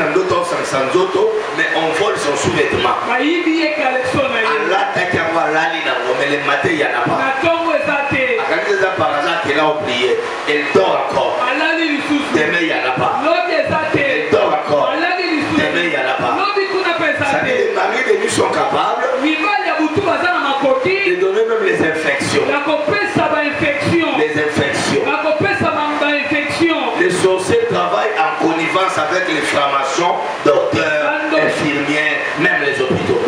mais on vole son sous-vêtement. Mais le matin, il n'y en a pas. Par hasard, qu'elle a oublié. Elle dort encore. Demain, il n'y en a pas. Elle dort encore. Demain, il n'y en a pas. Ça dit, les maris de lui sont capables de donner même les infections. Les infections. Les sorciers travaillent en connivence avec les francs-maçons, docteurs, infirmières, même les hôpitaux.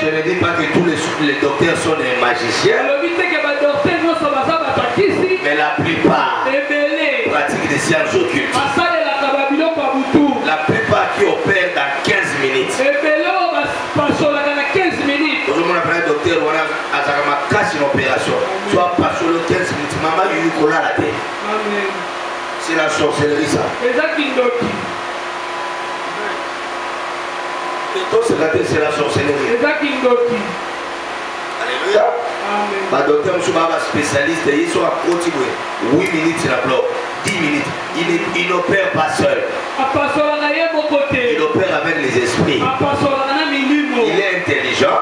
Je ne dis pas que tous les docteurs sont des magiciens, mais la plupart pratiquent des sciences occultes. La plupart qui opèrent dans 15 minutes. Aujourd'hui, on appelle un docteur, on a casse une opération. Soit pas sur le 15 minutes, maman, il y a eu la tête. C'est la sorcellerie, ça. C'est la sorcellerie. Alléluia. Ma docteur Moussouba, spécialiste, ils sont à continuer. 8 minutes, c'est la bloc. 10 minutes. Il n'opère pas seul. Il opère avec les esprits. Il est intelligent.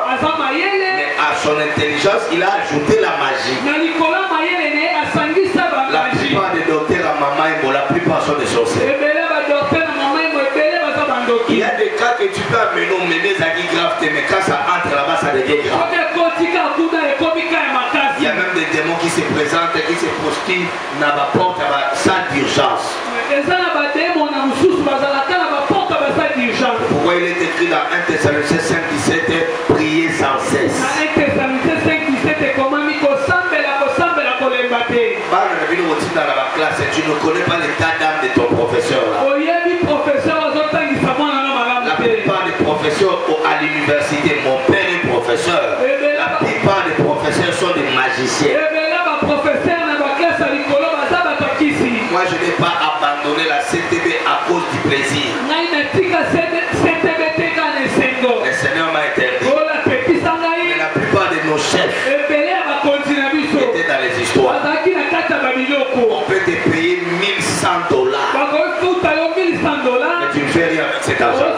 Mais à son intelligence, il a ajouté la magie. La plupart des docteurs à maman, la plupart sont des sorciers. Il y a des cas que tu peux amener Zaki grave, mais quand ça entre là-bas, ça devient grave. Il y a même des démons qui se présentent, qui se postulent dans la porte à la salle d'urgence. Pourquoi il est écrit dans 1 Thessaloniciens 5:17, priez sans cesse. Dans la classe, tu ne connais pas l'état d'âme de ton professeur là. La plupart des professeurs à l'université, mon père est professeur. La plupart des professeurs sont des magiciens. Moi je n'ai pas abandonné la CTB à cause du plaisir. Le Seigneur m'a interdit. Mais la plupart de nos chefs étaient dans les histoires. On peut te payer $1100. Mais tu ne fais rien avec cet argent.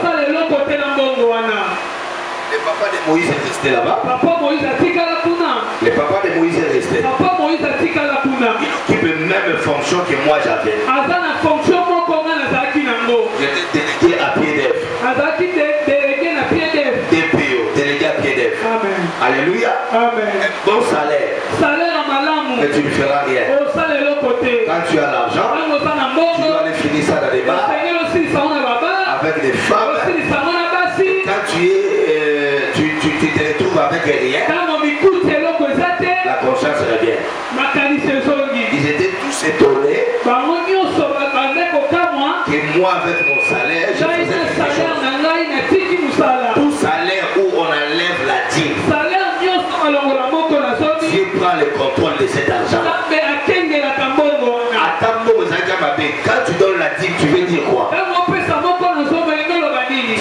Le papa de Moïse est resté là-bas. Le papa de Moïse est resté. Il occupe les mêmes fonctions que moi j'avais. J'étais délégué à pied d'œuvre. DPO, délégué à pied d'œuvre. Alléluia. Amen. Un bon salaire. Mais tu ne feras rien. Quand tu as l'argent, tu dois aller finir ça dans les bars avec des femmes. Quand tu te retrouves avec rien, la conscience revient. Ils étaient tous étonnés que moi avec mon salaire, je faisais quelque chose. Tout salaire où on enlève la dîme, Dieu prend le contrôle de cet argent. Quand tu donnes la dîme, tu veux dire quoi?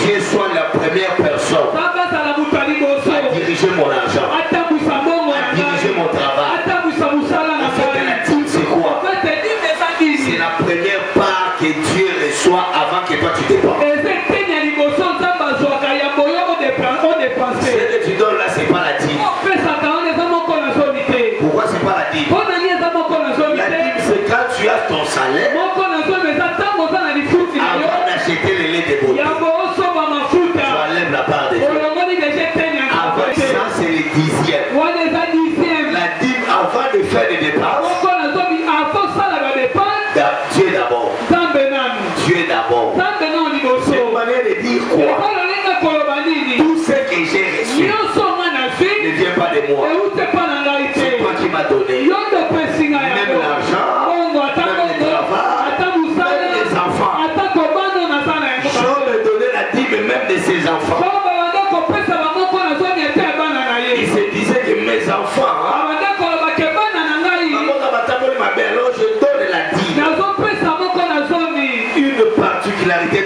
Dieu soit la première personne à diriger mon argent, à diriger mon travail. En fait, la dîme, c'est quoi? C'est la première part que Dieu reçoit avant que toi tu dépenses. Ce que tu donnes là, c'est pas la dîme. Pourquoi c'est pas la dîme? La dîme, c'est quand tu as ton salaire avant d'acheter le lait de beauté. Tu enlèves la part de Dieu. Avant ça, c'est le 10e. La dîme, avant de faire les dépenses, Dieu d'abord. Dieu d'abord. C'est une manière de dire quoi? Tout ce que j'ai reçu ne vient pas de moi. C'est toi qui m'as donné. Même l'argent, même le travail, même les enfants. Jean me donnait la dîme même de ses enfants. Il se disait que mes enfants, alors je donne la dîme. Une particularité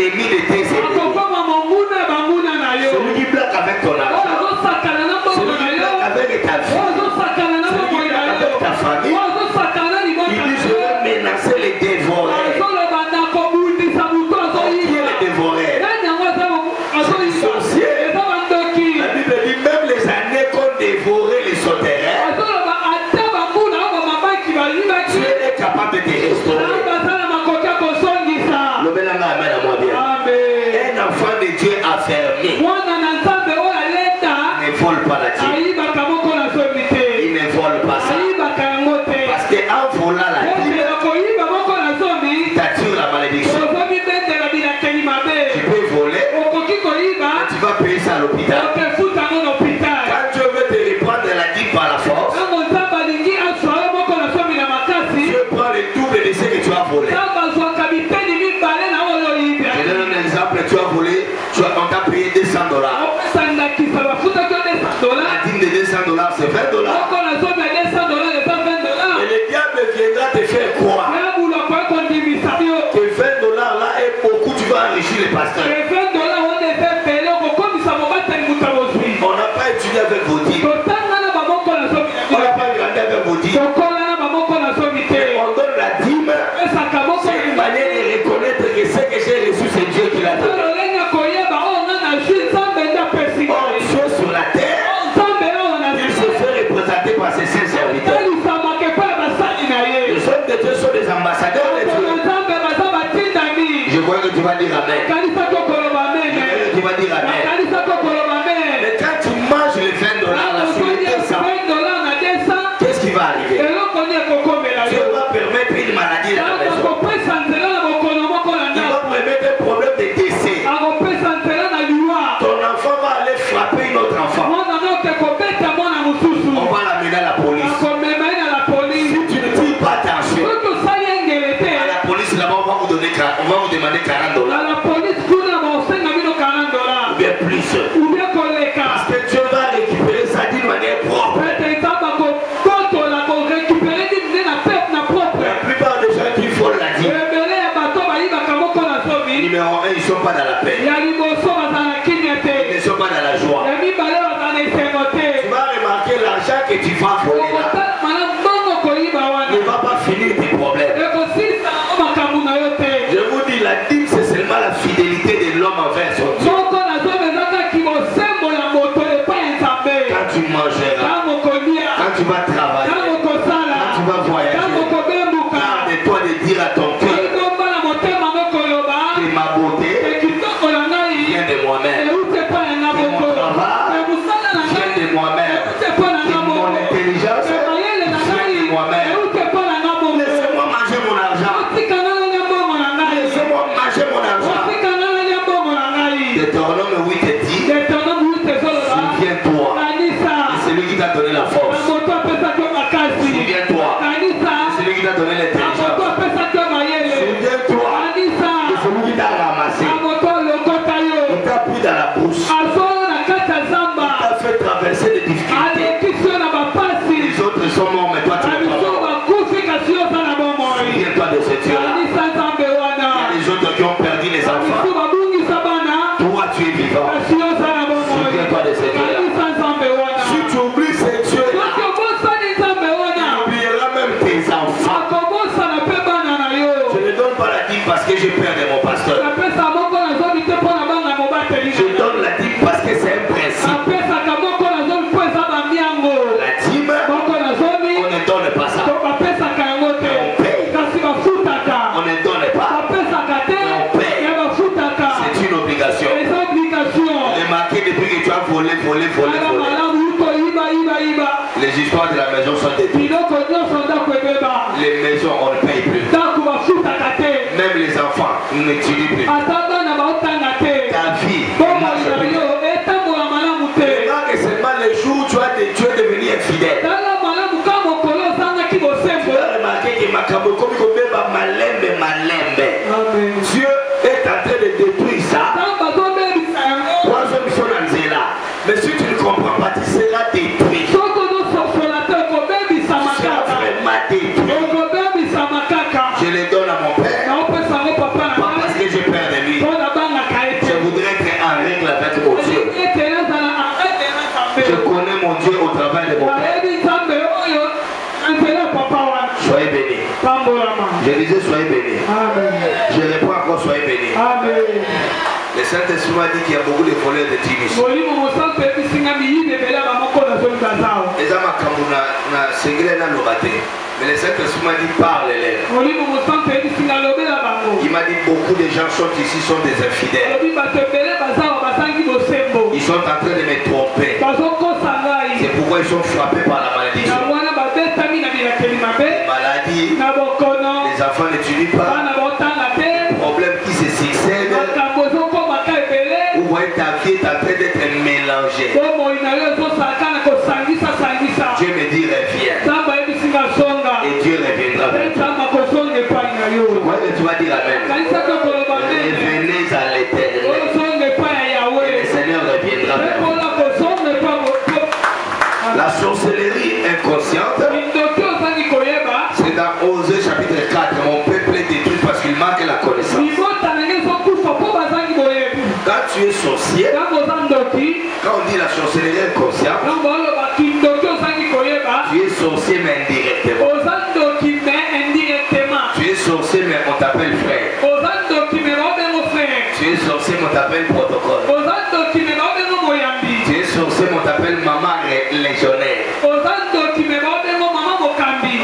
l'ennemi de tes ennemis. Celui qui blague avec ton argent. Celui qui blague avec ta vie. Celui qui blague avec ta famille. Il dit je vais menacer les dévoreurs. Qui est les dévoreurs? C'est les sorciers. La Bible dit même les années qu'ont dévoré les sauterelles, tu es capable de te restaurer. Le bel amen à moi bien. Un enfant de Dieu affermi ne vole pas la dîme. Il ne vole pas ça. Parce qu'en volant la dîme, t'attires la malédiction. Tu peux voler, mais tu vas payer ça à l'hôpital. Quand Dieu veut te reprendre la dîme par la force, Dieu prend le double de ce que tu as volé. Je donne un exemple, tu as volé, on t'a payé $200. La dîme de $200 c'est $20. Et le diable viendra te faire croire que $20 là est beaucoup, tu vas enrichir les pasteurs. On n'a pas étudié avec vos dîmes. On n'a pas regardé avec vos dîmes. On donne la dîme, c'est une manière de reconnaître que ce que j'ai reçu, c'est Dieu qui l'a donné. Or, Dieu sur la terre, il se fait représenter par ses saints serviteurs. Les hommes de Dieu sont des ambassadeurs de Dieu. Je vois que tu vas dire Amen. Tu vas dire Amen. Mais quand tu manges les $20 là sur les 200, qu'est-ce qui va arriver? Dieu va permettre une maladie dans la maison. Il va permettre un problème de décès. Ton enfant va aller frapper une autre enfant. On va l'amener à la police. Si tu ne tires pas attention, à la police là-bas, on va vous demander $40. Ou bien plus. Parce que Dieu va récupérer ça d'une manière propre. La plupart des gens qui volent la dîme, numéro 1, ils ne sont pas dans la paix. Ils ne sont pas dans la joie. Tu vas remarquer l'argent que tu vas voler là ne va pas finir tes problèmes. Je vous dis, la dîme c'est seulement la fidélité de l'homme envers son Dieu. Quand tu mangeras, quand tu vas travailler, quand tu vas voyager, garde-toi de dire à ton cœur que ma beauté vient de moi-même, que mon travail vient de moi-même, que mon intelligence vient de moi-même. Laissez-moi manger mon argent. Laissez-moi manger mon argent. Deutéronome 8 et 10. Souviens-toi. C'est lui qui t'a donné la force. Souviens-toi. C'est lui qui t'a donné l'intelligence. Souviens-toi. C'est lui qui t'a ramassé. Il t'a pris dans la bouche. Il t'a fait traverser des difficultés. Les autres sont morts, mais toi tu es pas mort. Souviens-toi de ce Dieu-là. Il y a les autres qui ont perdu les enfants. Toi tu es vivant. Souviens-toi de ce Dieu-là. Si tu oublies ce Dieu-là, il oubliera même tes enfants. Je ne donne pas la dîme parce que j'ai peur de mon pasteur. Je donne la dîme parce que c'est un principe. La dîme, on ne donne pas ça. On paye. On ne donne pas. On paye. C'est une obligation. Remarquez depuis que tu as volé. Les histoires de la maison sont détruites. Les maisons, on ne paye plus. Même les enfants, on n'utilise plus. Ta vie, remarque seulement les jours où tu es devenu infidèle. Tu vas remarquer que Dieu est en train de détruire ça. Troisième chose, mais si tu ne comprends pas, tu seras détruit. Tu seras vraiment détruit. Je les donne à mon père, pas parce que j'ai peur de lui, disais soyez bénis. Je réponds encore soyez bénis. Le Saint-Esprit m'a dit qu'il y a beaucoup de voleurs de Timis. Les mais le Saint-Esprit m'a dit parle-les. Il m'a dit beaucoup de gens sont ici, sont des infidèles. Ils sont en train de me tromper. C'est pourquoi ils sont frappés par la malédiction. Maladie, les enfants n'étudient pas. Les problèmes qui se succèdent. Vous voyez ta vie est en train d'être mélangée. Dieu me dit reviens. Et Dieu reviendra. Ouais, tu vas dire amen. Revenez à l'éternel. Et le Seigneur reviendra vers vous. La sorcellerie inconsciente, c'est dans Osée chapitre 4. Mon peuple est détruit parce qu'il manque la connaissance. Quand tu es sorcier, quand on dit la sorcellerie inconsciente, tu es sorcier mais indirectement. Tu es sorcier mais on t'appelle frère. Tu es sorcier mais on t'appelle protocole. Tu es sorcier mais on t'appelle maman légionnaire. On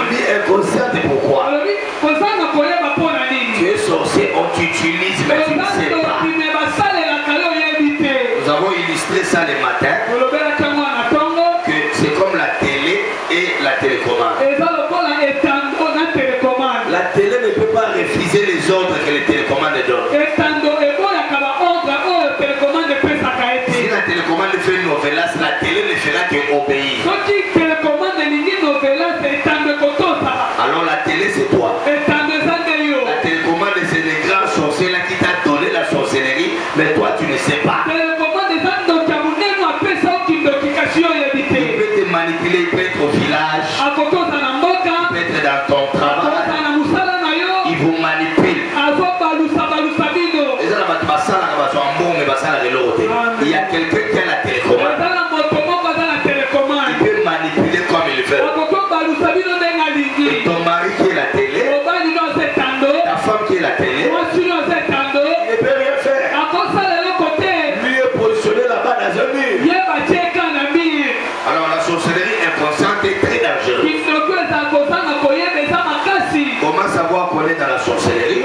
dit inconsciente pourquoi? Tu es sorcier, on t'utilise mais tu ne sais pas. Nous avons illustré ça le matin, que c'est comme la télé et la télécommande. La télé ne peut pas refuser les ordres que les télécommandes donnent. Si la télécommande fait une novelas, la télé ne fera qu'obéir. Alors la télé c'est toi. La télécommande c'est les grands sorciers là qui t'a donné la sorcellerie, mais toi tu ne sais pas. Il peut te manipuler, il peut être au village, il peut être dans ton travail, il vous manipule. Il y a quelqu'un qui a la télécommande, il peut manipuler comme il veut. Et ton mari qui est la télé, ta femme qui est la télé, il ne peut rien faire. Lui est positionné là-bas dans un mur. Alors la sorcellerie inconsciente est très dangereuse. Comment savoir qu'on est dans la sorcellerie?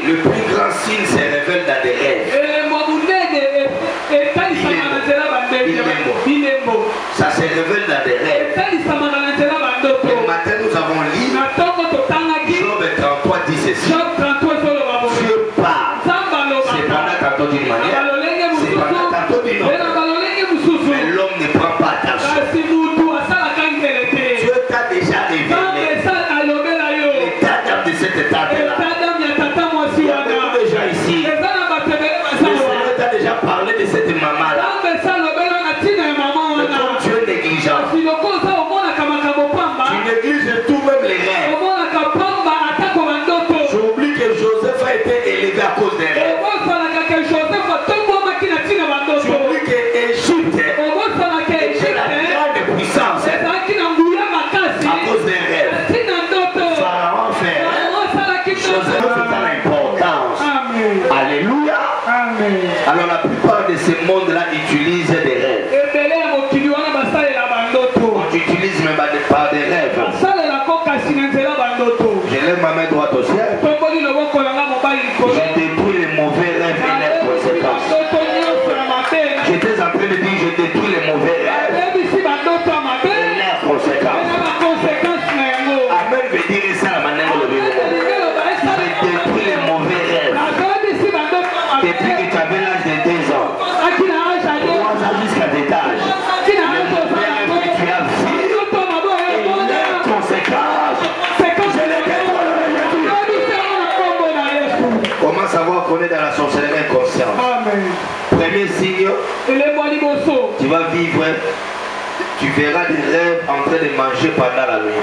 Le plus grand signe se révèle dans des rêves. Ça se révèle dans des rêves. Le matin nous avons lu Job 33 dit ceci. Dieu parle. C'est pendant tantôt d'une manière, c'est pendant tantôt d'une autre. Mais l'homme ne prend pas attention. Dieu t'a déjà révélé l'état d'âme de cette étape-là. Il y a beaucoup de gens ici. Le Seigneur t'a déjà parlé de cette maman-là. Mais comme tu es négligent, tu négliges tout, même les rêves. J'oublie que Joseph a été élevé à cause des rêves. J'oublie que Égypte était la grande puissance à cause des rêves. Pharaon fait Joseph est à l'importance. Alléluia. Alors la plupart de ces mondes-là utilisent des rêves. On utilise même par des rêves. Je lève ma main droite au ciel. Je détruis les mauvais rêves et les conséquences. J'étais en train de dire je détruis les mauvais rêves et leurs conséquences. Amen veut dire ça la manière de vivre. Je détruis les mauvais rêves. Depuis que tu avais l'âge de 2 ans, 3 ans jusqu'à cet âge, les mauvais rêves que tu as vus et leurs conséquences, je les détruis aujourd'hui. Comment savoir qu'on est dans la sorcellerie inconsciente? Premier signe, tu vas vivre, tu verras des rêves en train de manger pendant la nuit.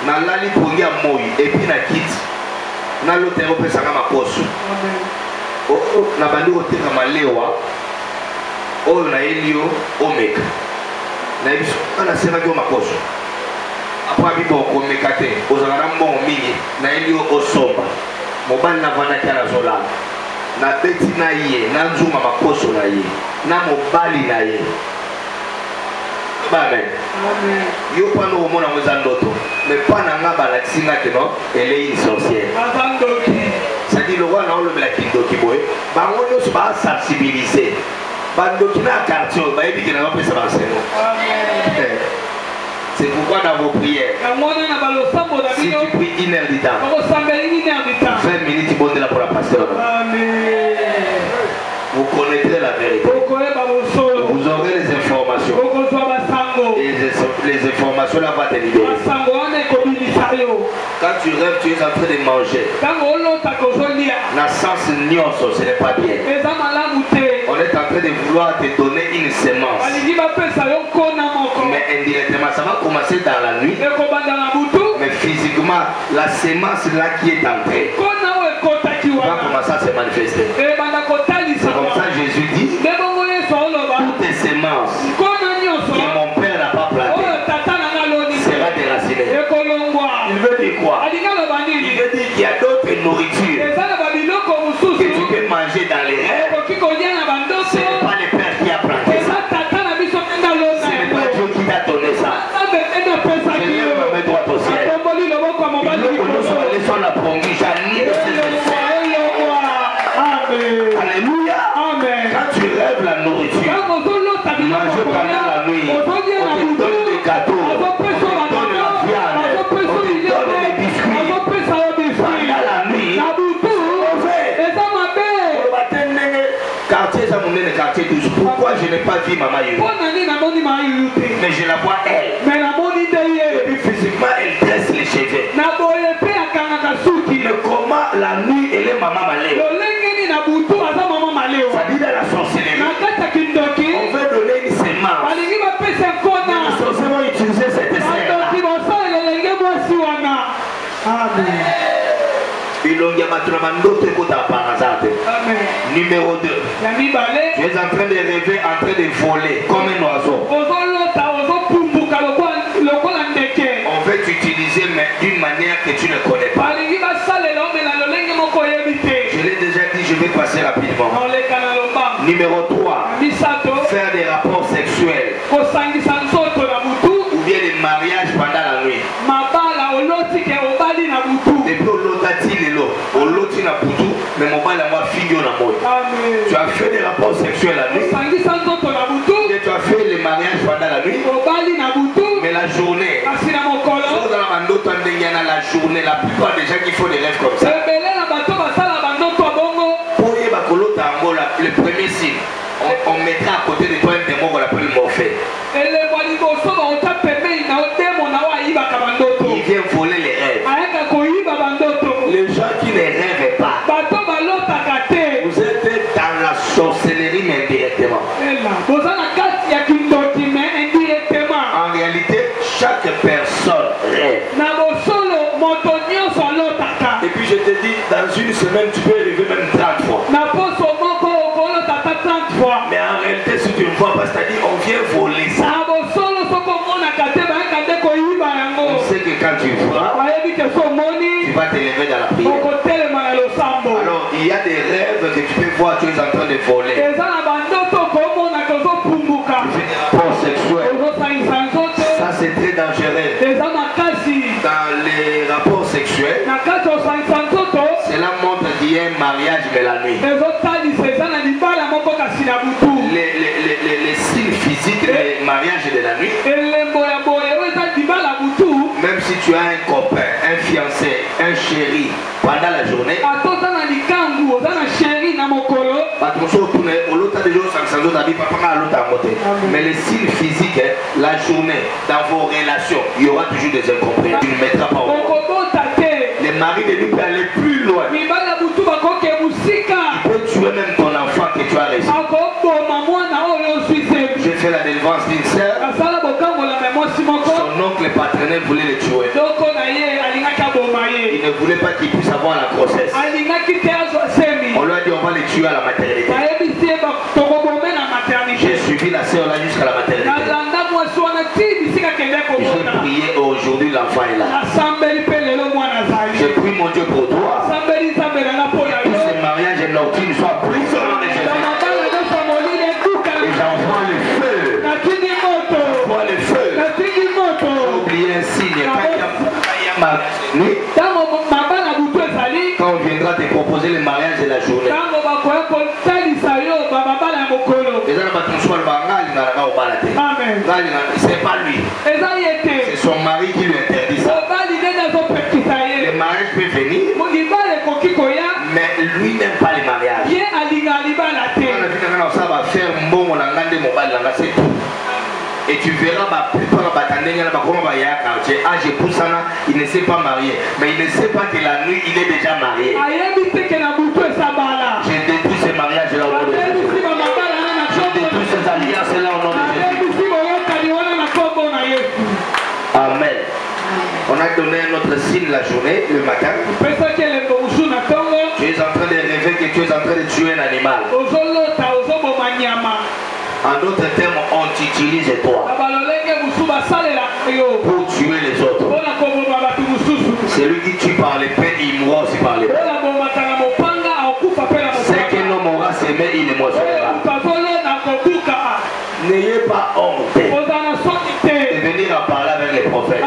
Nalali pongi ya moi et puis na kit na lote opesa kama poso na bandi oteka malewa oyo na elio omeka On a servi au makoso. Après, il y a un mécaté. Aux alarmes, mini, naïli au somba. Mon ban n'a pas été à la zola. Na beti na ye, na nzuma makoso na ye, na mobali na ye. Amen. Yo pas nous mon amour ndoto, mais pas na nga balaxinga que non, elle est une sorcière. Ça dit le roi na le black ndoki boy, ba on yo se ba sensibiliser. Ba ndoki na quartier, ba ebi que na pas ça va. Amen. C'est pourquoi dans vos prières, si tu pries 1 heure du temps, 20 minutes, tu bonnes là pour la pasteur. Vous connaîtrez la vérité. Vous aurez les informations. Et les informations là vont te libérer. Quand tu rêves, tu es en train de manger. La sens nyonso, ce n'est pas bien. On est en train de vouloir te donner une semence. Mais indirectement, ça va commencer dans la nuit. Mais physiquement, la semence là qui est entrée va commencer à se manifester. C'est comme ça Jésus dit, toutes les semences que mon père n'a pas plantées sera déraciné. Il veut dire quoi? Il veut dire qu'il y a d'autres nourritures que tu peux manger dans les rêves. Ce n'est pas le Père qui a planté ça. Ce n'est pas Dieu qui t'a donné ça. Je lève ma main droite au ciel. Laissons la promise. Alléluia. Quand tu rêves la nourriture, manger pendant la nuit, on te donne des gâteaux, on te donne la viande, on te donne des biscuits. Pendant la nuit, on fait. Quartier, ça me donne le quartier 12. Pourquoi je n'ai pas vu maman Yuri? Mais je la vois elle. Et puis physiquement, elle tresse les cheveux. Mais comment la nuit, elle est maman malée? Ça dit dans la sorcellerie. On veut donner une semence. Les sorciers vont utiliser cette serre-là. Numéro 2. Tu es en train de rêver, en train de voler comme un oiseau. On veut t'utiliser mais d'une manière que tu ne connais pas. Je l'ai déjà dit, je vais passer rapidement. Numéro 3. Faire des rapports sexuels. Ou bien des mariages pendant la nuit. Depuis au loti na butu, mais mon bal a figure na moi. Tu as fait des rapports sexuels la nuit. Et tu as fait les mariages pendant la nuit. Mais la journée, la journée, la plupart des gens qui font des rêves comme ça. Le premier signe, on mettra à côté de toi un démon qu'on appelle Morphée. Il vient voler les rêves. Les gens qui ne rêvent pas, vous êtes dans la sorcellerie mais indirectement. En réalité, chaque personne rêve. Et puis je te dis, dans une semaine, tu peux rêver même 30 fois. Mais en réalité, si tu ne vois pas, c'est-à-dire on vient voler ça. On sait que quand tu vois, tu vas t'élever dans la prière. Alors, il y a des rêves que tu peux voir, tu es en train de voler. Tu fais des rapports sexuels. Ça, c'est très dangereux. Dans les rapports sexuels, cela montre qu'il y a un mariage de la nuit. Les signes physiques des mariages de la nuit, même si tu as un copain, un fiancé, un chéri pendant la journée, mais les signes physiques, la journée, dans vos relations, il y aura toujours des incompréhensions. Tu ne mettras pas au monde. Les maris de lui peuvent aller plus loin. Il peut tuer même ton enfant que tu as reçu. J'ai fait la délivrance d'une sœur. Son oncle paternel voulait le tuer. Il ne voulait pas qu'il puisse avoir la grossesse. On lui a dit on va le tuer à la maternité. J'ai suivi la sœur là jusqu'à la maternité. J'ai prié aujourd'hui, l'enfant est là. J'ai prié mon Dieu pour toi. Tous ces mariages et nocturnes soient pris au nom de Jésus. Et j'envoie le feu. J'envoie le feu. J'ai oublié un signe. Quand on viendra te proposer le mariage de la journée. C'est pas lui. C'est son mari qui lui interdit ça. Le mariage peut venir, mais lui n'aime pas les mariages. Ça va faire un bon c'est tout. Et tu verras ma plupart il ne s'est pas marié, mais il ne sait pas que la nuit il est déjà marié. J'ai détruit ces mariages là au nom de Jésus. J'ai détruit ces alliances là au nom de Jésus. Amen. On a donné notre signe la journée, le matin. Tu es en train de rêver que tu es en train de tuer un animal. En d'autres termes, on t'utilise toi pour tuer les autres. Celui qui tue par l'épée, il mourra aussi par l'épée. C'est qu'un homme aura s'aimé, il émotionnera. N'ayez pas honte de venir en parler avec les prophètes.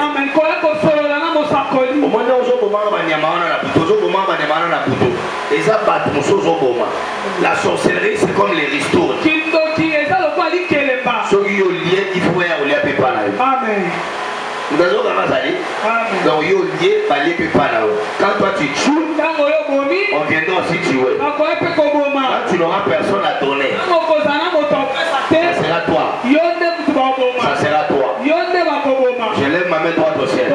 La sorcellerie, c'est comme les ristournes. Quand toi tu tues, on viendra aussi tuer. Quand tu n'auras personne à donner, ça sera toi. Ça sera toi. Je lève ma main droite au ciel.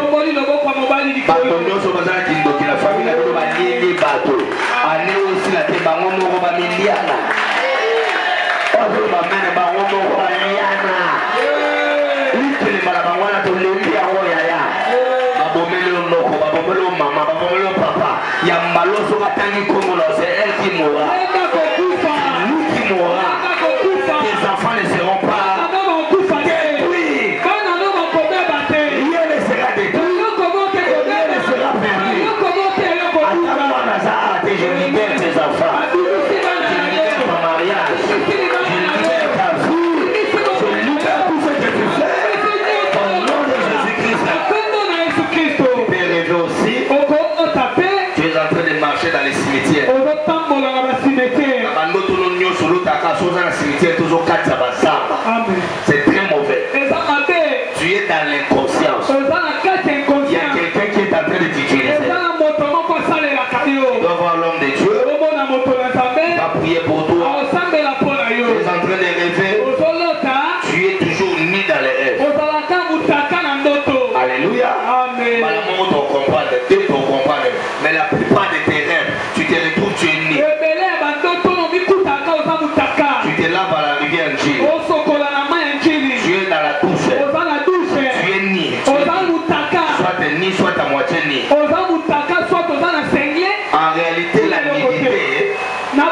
La famille c'est elle qui mourra. Lui qui mourra. Tes enfants ne seront pas détruits. Rien ne sera détruit. Rien ne sera perdu. Attends-moi, Nazareth, et je libère tes enfants. Je libère ton mariage. Je libère ta vie. Je libère tout ce que tu fais. Au nom de Jésus-Christ. Tu peux rêver aussi. Tu es en train de marcher dans les cimetières. C'est très mauvais. Tu es dans l'inconscience. Il y a quelqu'un qui est en train de t'utiliser. Tu dois voir l'homme de Dieu. Il va prier pour toi. Tu es en train de rêver. Tu es toujours mis dans les rêves. Alléluia. Mais la plupart de tes rêves, tu te retrouves, tu es né. Tu te laves à la rivière Njili. Tu es dans la douche. Tu es ni. Soit tu es ni, soit à moitié ni. En réalité, la nudité, mais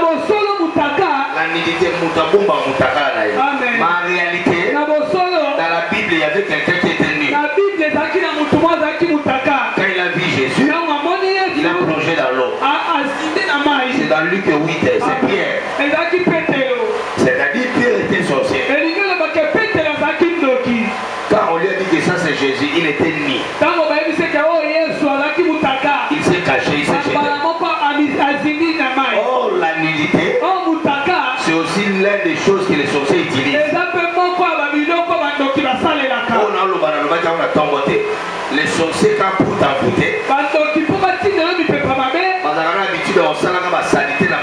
en réalité, dans la Bible, il y avait quelqu'un qui était nu. Quand il a vu Jésus, il a plongé dans l'eau. C'est dans Luc 8, c'est Pierre. C'est-à-dire Pierre était sorcier. Quand on lui a dit que ça c'est Jésus, il était nu. Il s'est caché, il s'est jeté. Oh, la nudité, c'est aussi l'une des choses que les sorciers utilisent. Les sorciers, quand pour t'envoûter, on a l'habitude de faire la saleté dans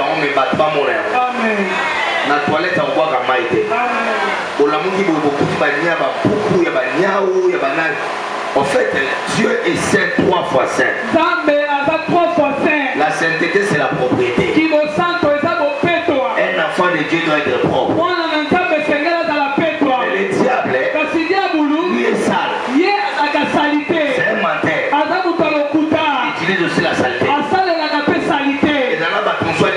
la toilette en bois comme maïté. En fait, Dieu est saint 3 fois saint. La sainteté, c'est la propriété. Un enfant de Dieu doit être propre. Mais le diable, lui est sale. C'est un menteur. Il utilise aussi la saleté. Et dans la bataille, on soit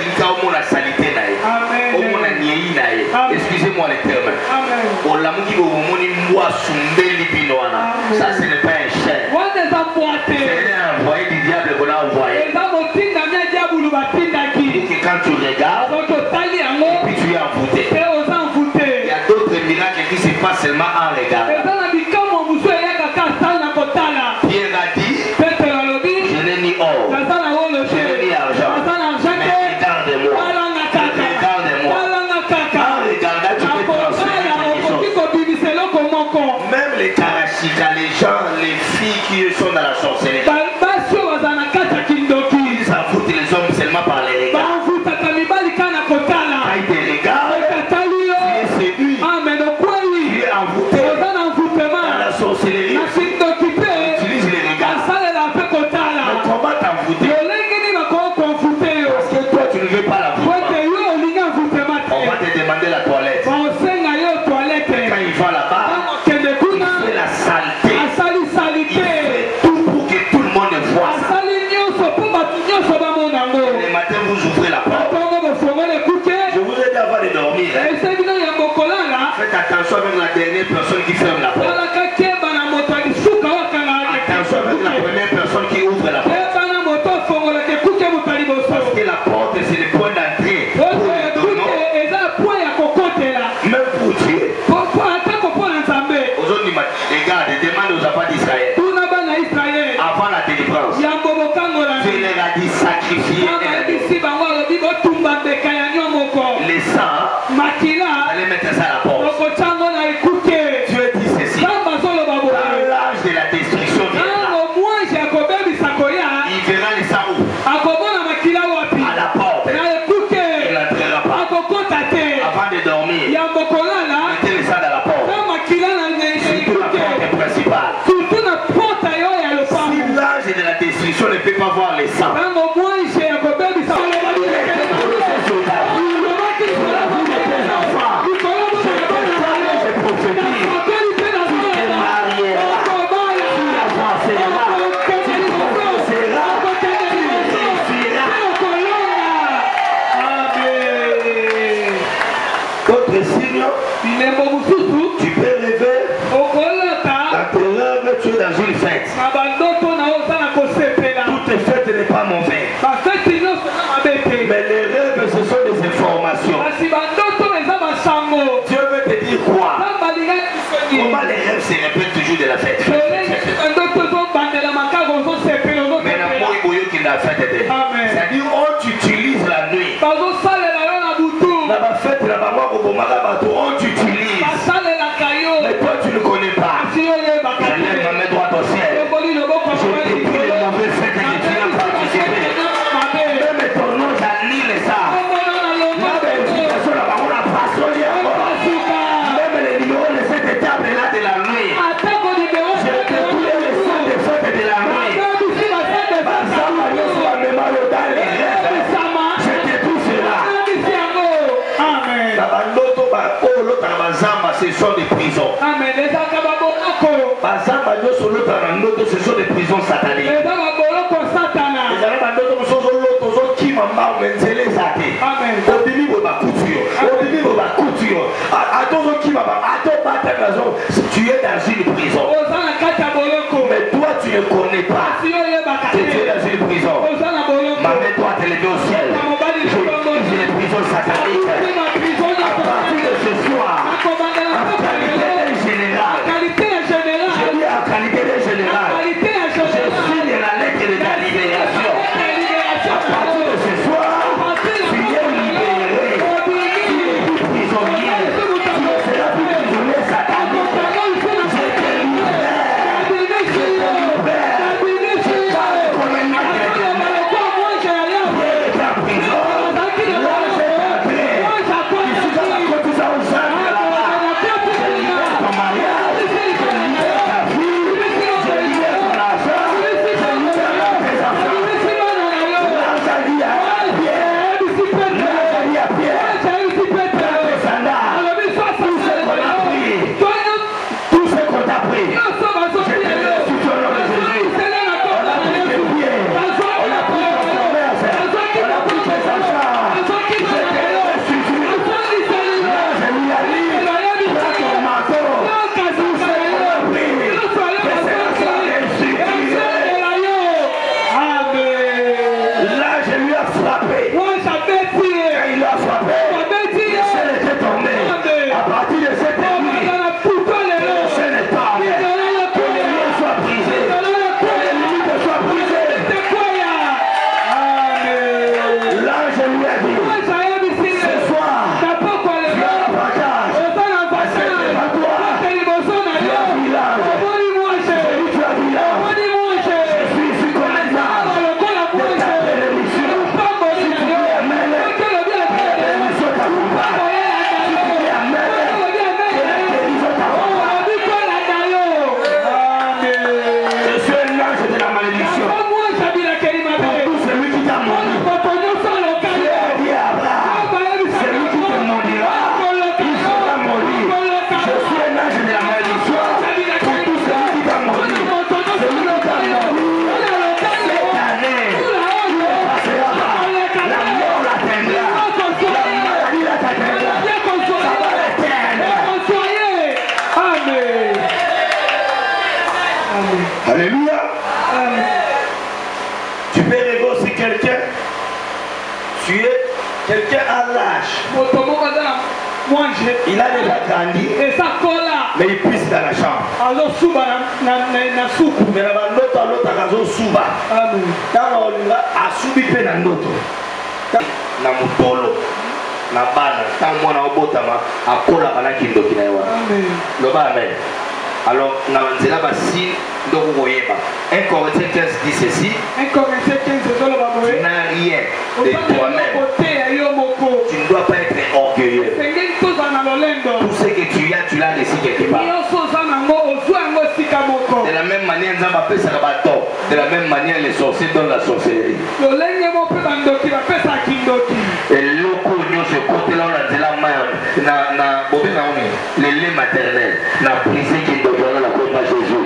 la saleté. Excusez-moi les termes. attention avec la dernière personne qui ferme la porte. Attention avec la première personne qui ouvre la porte. Parce que la porte c'est le point d'entrée. Même pour Dieu. Aujourd'hui, regarde, demande aux enfants d'Israël. Avant la délivrance, Dieu leur a dit sacrifier les sangs. Allez mettre ça à la porte. Dieu dit ceci. Quand l'âge de la destruction viendra, il verra les sangs où? À la porte. Il n'entrera pas. Avant de dormir, mettez les sangs à la porte. Surtout la porte principale. Si l'âge de la destruction ne peut pas voir les sangs, tu peux rêver dans tes rêves, tu es dans une fête. Toute fête n'est pas mauvaise. Mais les rêves, ce sont des informations. Dieu veut te dire quoi? Comment les rêves se répètent toujours de la fête? C'est-à-dire, on t'utilise la nuit. Dans ma fête, on t'utilise. Mais toi, tu ne connais pas. Je lève ma main droite au ciel. Je détruis les mauvaises fêtes que tu n'as pas participé. Même ton nom, j'annule ça. Même les numéros de cette étape-là de la nuit. Je détruis les sons des fêtes de la nuit. Je détruis cela. Ce sont des prisons. Ce sont des prisons sataniques. Tu es dans une prison. Mais toi tu ne connais pas que tu es dans une prison. Ma main doit t'élever au ciel. Je dis les prisons sataniques. À partir de ce soir, en qualité générale, je dis en qualité générale, je signe la lettre de ta libération. À partir de ce soir, tu es libéré. Tu es plus prisonnier. Tu ne seras plus prisonnier satanique. Je te libère. Je te libère. Je parle comme un chrétien. Tu es ta prison. Là, c'est entré. Ici, dans la cotisation aux gens là-bas. Je libère ton mariage. Je libère ta vie. Je libère ton argent. Je libère tes enfants. L'argent dit à Pierre. L'argent dit à Pierre. Prends tes sandales. Tout ce qu'on a pris. Tout ce qu'on t'a pris. Je te laisse tout au nom de Jésus. On a pris tes pieds. On a pris ton commerce. On a pris tes argents. Je te laisse toujours. Là, je lui ai dit. Prends ton manteau. Tout ce qu'on a pris. Que cela soit restitué. Là, je lui ai frappé. Quand il a frappé, le ciel était tombé. À partir de cette nuit, le ciel est tombé. Que les liens soient brisés. Que les limites soient brisées. Là, je lui ai dit, ce soir, tu as l'avantage. Parce que devant toi, tu as village. Celui tu as village. Je suis ici comme exemple de ta bénédiction. Si tu veux Alléluia. Tu peux rêver aussi quelqu'un. Tu es quelqu'un à l'âge. Il a déjà grandi. Mais il pisse dans la chambre. Mais l'autre a souba. Dans a subi pe na ndoto. Na mutolo. Na bana. Tant moi na obotama akola bana kindoki na yawa. Loba amen. Alors, nous avons dit là, si nous voyons 1 Corinthiens 15 dit ceci. 1 Corinthiens 15 tu n'as rien de toi-même. Tu ne dois pas être orgueilleux. Tout ce que tu as, tu l'as laissé quelque part. De la même manière, de la même manière, les sorciers donnent la sorcellerie. Et l'eau ce côté-là, on a dit la main, le lait maternel, la brisée qui doit donner la côte à Jésus.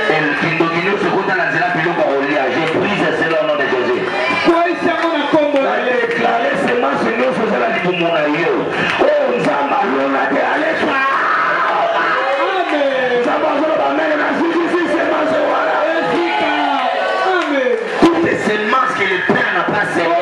Et le Kindogino, ce côté, on a dit la pilot parolia. Je brise cela au nom de Jésus. La déclarer seulement ce nom faisait la vie pour mon aïe. Oh, nous avons la allez, toutes les semences que le Père n'a pas semées.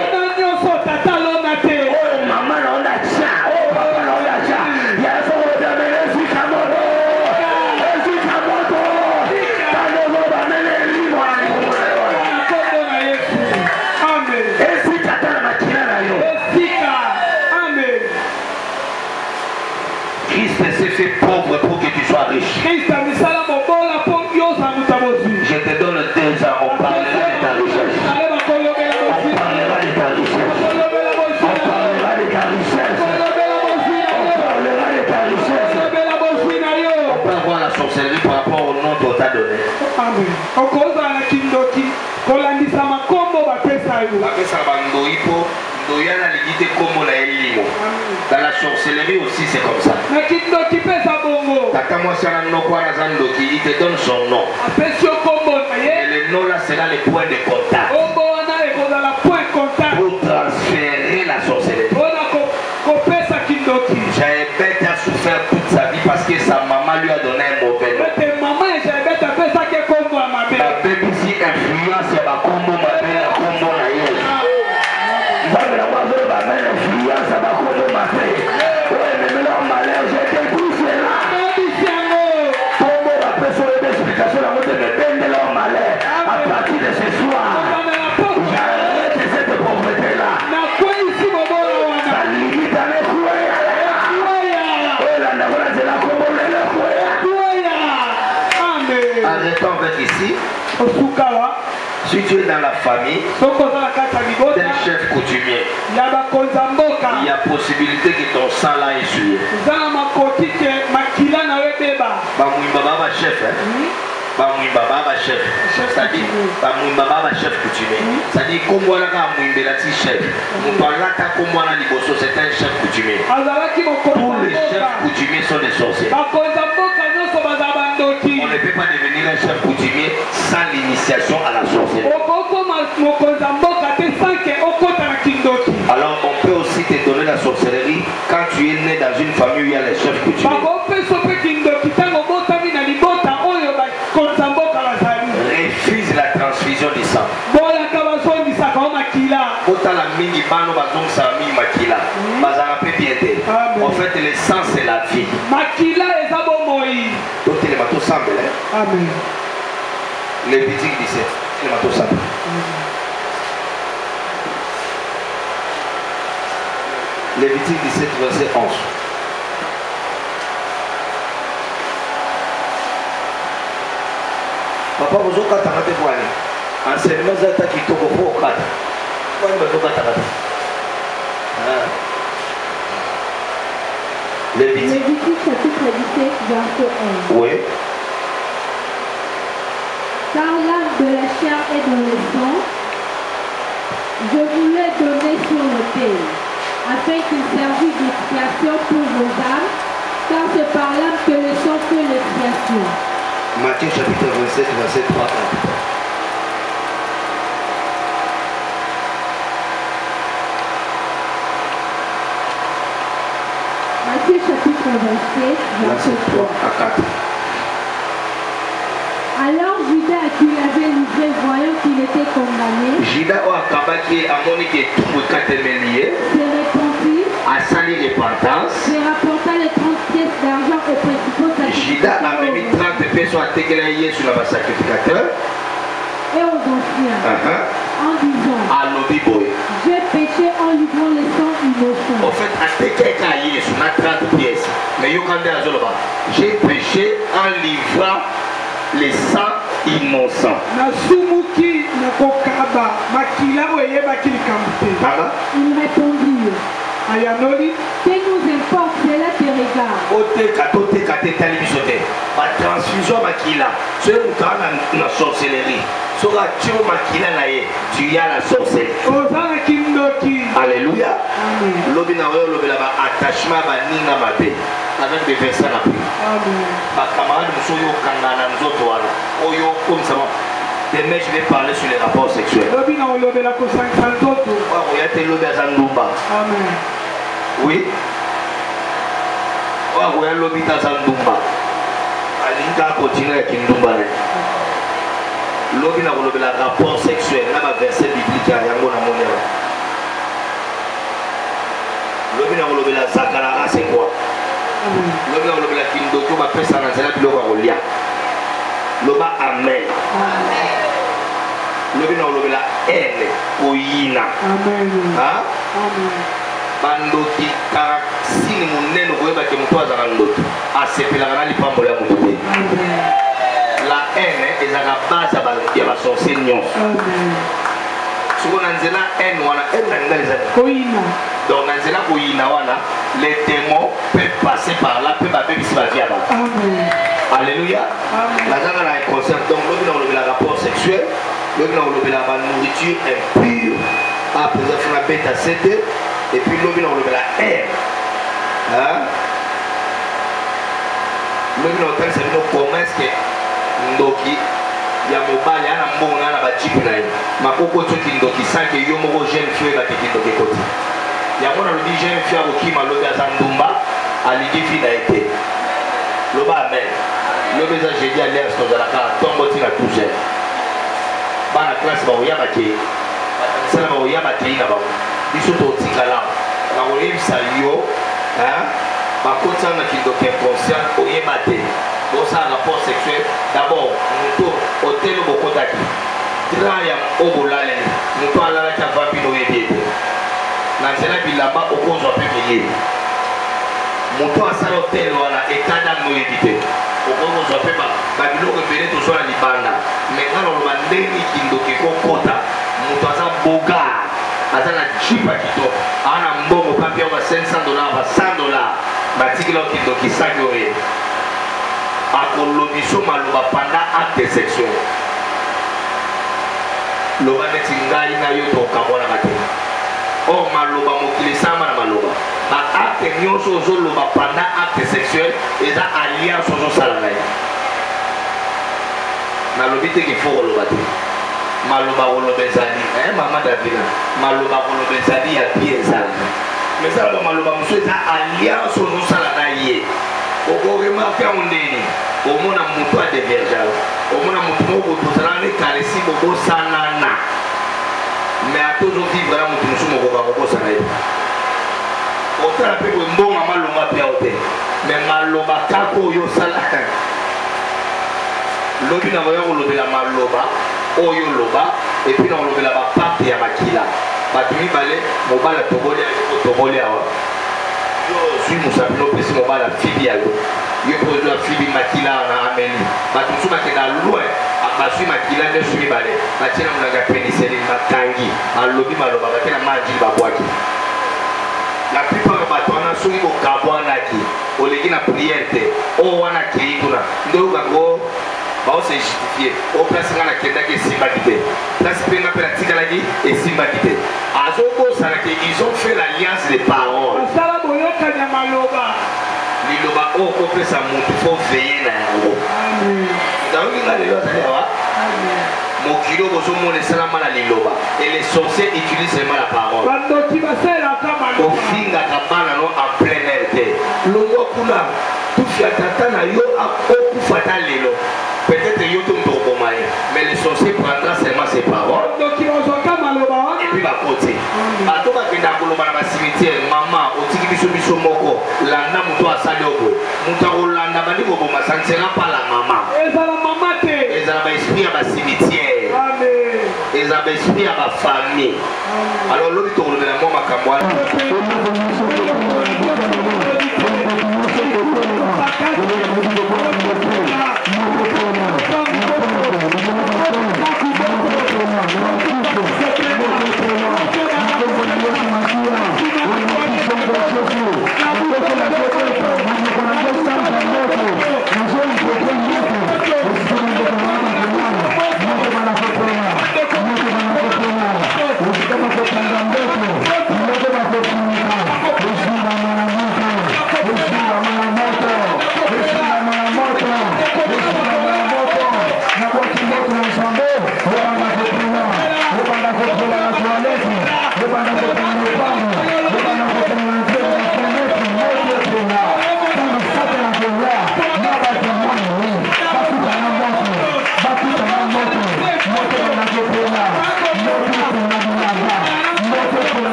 Pauvre pour que tu sois riche. Je te donne 2 ans, on parlera de ta richesse. On parlera de ta richesse. On parlera de ta richesse. On parlera de ta richesse. On peut avoir la sorcellerie par rapport au nom qu'on t'a donné. Dans la sorcellerie aussi c'est comme ça. Il te donne son nom. Et le nom là sera le point de contact. Pour transférer la sorcellerie. Jaébet a souffert toute sa vie parce que sa maman lui a donné un mauvais nom. La bébé ici influence ma combo, ma belle combo na yes. Influence ma combo, ma belle. Ouais, mais là, malheur, j'ai détruit cela. Combo va presser l'explication à votre bébé de leur malheur. À partir de ce soir, j'arrête cette pauvreté-là. La limite à mes arrêtons avec ici. Si tu es dans la famille d'un chef coutumier, il y a possibilité que ton sang là est essuyé. Chef, chef. C'est-à-dire, chef coutumier. C'est-à-dire, comme on a chef, c'est un chef coutumier. Tous les chefs coutumiers sont des sorciers. On ne peut pas devenir un chef coutumier sans l'initiation à la sorcellerie. Alors on peut aussi te donner la sorcellerie quand tu es né dans une famille où il y a les chefs coutumiers. Refuse la transfusion du sang. En fait, le sang c'est la vie. Amen. Lévitique 17. Lévitique 17, verset 11. Papa, vous avez dit que enseignement zata qui tombe au 4. Lévitique chapitre 17, verset 11. Oui. Car l'âme de la chair est dans le sang, je vous l'ai donné sur l'autel, afin qu'il servît d'expiation pour vos âmes, car c'est par l'âme que le sang fait l'expiation. Matthieu chapitre 27, verset 3. Matthieu chapitre 27, verset 3 à 4. À Alors Judas qui l'avait livré, voyant qu'il était condamné, Judas a acabé à Monique tout le catémélier. se repentit, A sali repentance. se rapporta les 30 pièces d'argent aux principaux Judas a sacrificateurs mis 30 personnes à Teguelaïe sur le sacrificateur. et aux anciens, en disant, À l'Obiboy. j'ai péché en livrant les sangs innocents. En fait, à Teguelaïe sur la 30 pièces. Mais j'ai péché en livrant les sangs innocents. Nasumuki nakokaba makila oyeba kilikamute. Ils répondirent, Ayanoli que nous importe, cela te regarde. La transfusion makila. C'est une la sorcellerie. Tu as la sorcellerie. ozana kindoki. Alléluia. Amen. Lobina attachement avec des versets à l'appui. Amen. Demain, je vais parler sur les rapports sexuels. Lobina olobela kosanka nzoto. Amen. Oui. Alinka continue avec Ndumba. Lobina olobela rapport sexuel. Là, ma verset biblique à Yango na Monera. Lobina olobela Zakara, c'est quoi? Lobina olobela Kindoko, ma personne à Zela Biloba Olia. Loba Amen. Lobina olobela haine, Oyina. Amen. Hein? Amen. Bandoki karakini munene koyeba ke mutu azala ndoto asepelaka na lipambo ya mutu te. La haine ezaka base ya basorcier nyonso. Soko na nzela haine wana haine na ngai ezali koyina. Donc na nzela koyina wana les démons peuvent passer par là pe babebisi bavia bato. Alléluia. Nazanga na inconscient. Donc lobi na kolobela rapport sexuel, lobi na kolobela ba nourriture impure après ça fona beta cede. Et puis l'homme a la haine. L'homme a dit que comment est-ce que Ndoki il y a mobile, il y a un bon, il y a un chip là. Ma coco tu qui Ndoki sans que yo mo jeune fille va te Ndoki côté. Il y a mon ami jeune fille qui m'a l'homme à Zandumba à l'idée fille a été. L'homme amen. L'homme a j'ai dit à l'air sur la carte tombe tu la touche. Ba la classe ba oya ba ke. Ça ba oya ba ke ina ba. Biso totikala na oyebisa yo bakota na kindoki inconscient oyeba te bosala rapport sexuel. D'abord moto hôtel bokotaki dra ya obolale moto alalaki avambi no oyebi ete na nzela bilamba okozwa mpe meye moto asala hôtel wana ekada no oyebi te okozwa mpe babiloko ebele tozwa na libanda me nga naloba ndenge kindoki kokota moto aza boga azana chipa kito ana mbongo papi au $500 ba $100 batikila kindoki saki oye akolobiso maloba pendant acte sexuel loba neti ngai na yo tokamwana kate or maloba mokili sama na maloba ba acte nyonso ozoloba pendant acte sexuel eza alliance ozosala na ye nalobi te kifo koloba te maloba kolobezali mama davina maloba kolobezali ya pie ezala mais ça ba maloba mosu eza alliance ozosala na ye okoremarke yango ndeni omona motu adevergeance omona motu moko tozala ne karesi bobosanana mais atozovivre na motu mosu mokoka kobosana ye otala mpe boye mbonga malonga mpe ao te mais maloba kaka oyo osala lobi na koya kolobela maloba oyo loba et puis na kolobela baparte ya makila bato mibale mobala toboli toboli awa yo ozwi mosapino opesi mobala fibi ya yo yo mpe ozwi afibi makila na ameni bato mosusu bakenda loin bazwi makila nde su mibale batie na monanga pénicilline bakangi alobi maloba batie na manjili babwaki la plupart bato wana soki bokabwanaki oleki na priere te oyo wana kei kuna nde okango baose justifié au place nga nakendaki esimbaki te place mpe nga mpe natikalaki esimbaki te azobosana ke ils ont fait l'alliance de parole asala boyokanya maloba liloba oyo kopesa motu fo veye na yango nzangoki nga lelo azali awa mokili oyo bozomona esalama na liloba et les sorciers utilisent seulement la parole bandoki basalaka maloba ofingaka bana no en plein air te longwa kuna tufia tata na yo okufa ta lelo peut-être yo to censé prendre seulement ses paroles. Et puis va côté. Bato ba kenda koloba na cimetière maman otiki biso moko landa muto asali obo. Muto olanda bandi bobo masansera pas la maman. Ezala maman te. Ezala ba esprit à ba cimetière. Amen. Ezala ba esprit à ba famille. Alors lobi to kolobela mo makambo ala.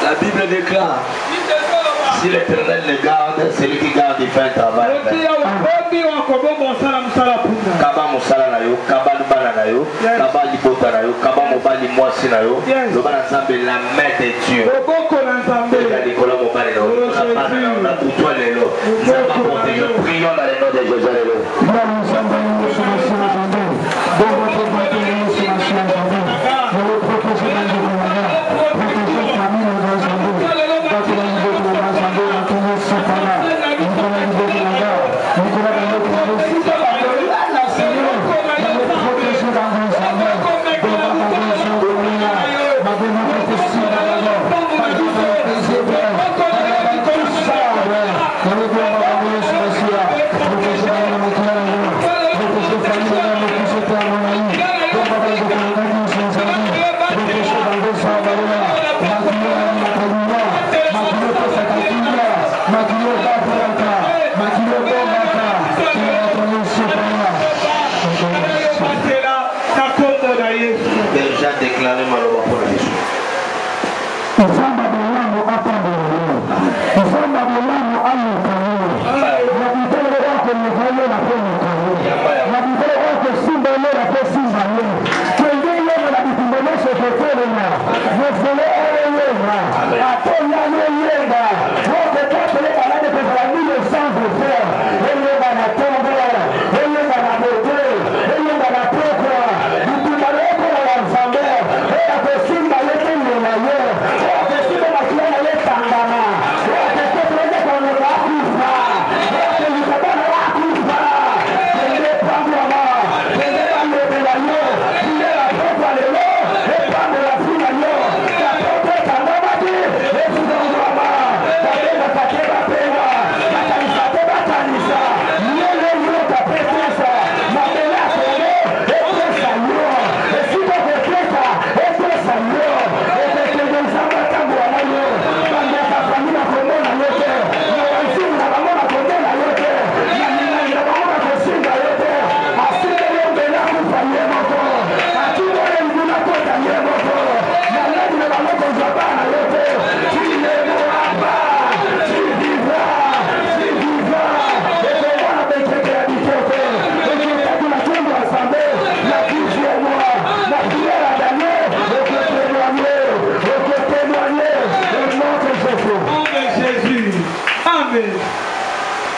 La Bible déclare, si l'Éternel le garde, c'est lui qui garde, il fait un travail. Kaba musala na yo, kaba lubana na yo, kaba libota na yo, kaba mobali mwasi na yo, loba na Nzambe la main de Dieu. Ya Nicolas mobali na yo, on a pour toi les lots. Nzambe protège, prions dans le nom de Jésus les lots. Déjà déclaré malheureusement pour la Jésus.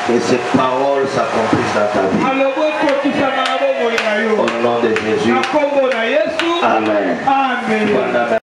Que ces paroles s'accomplissent dans ta vie. Au nom de Jésus. Amen. Amen.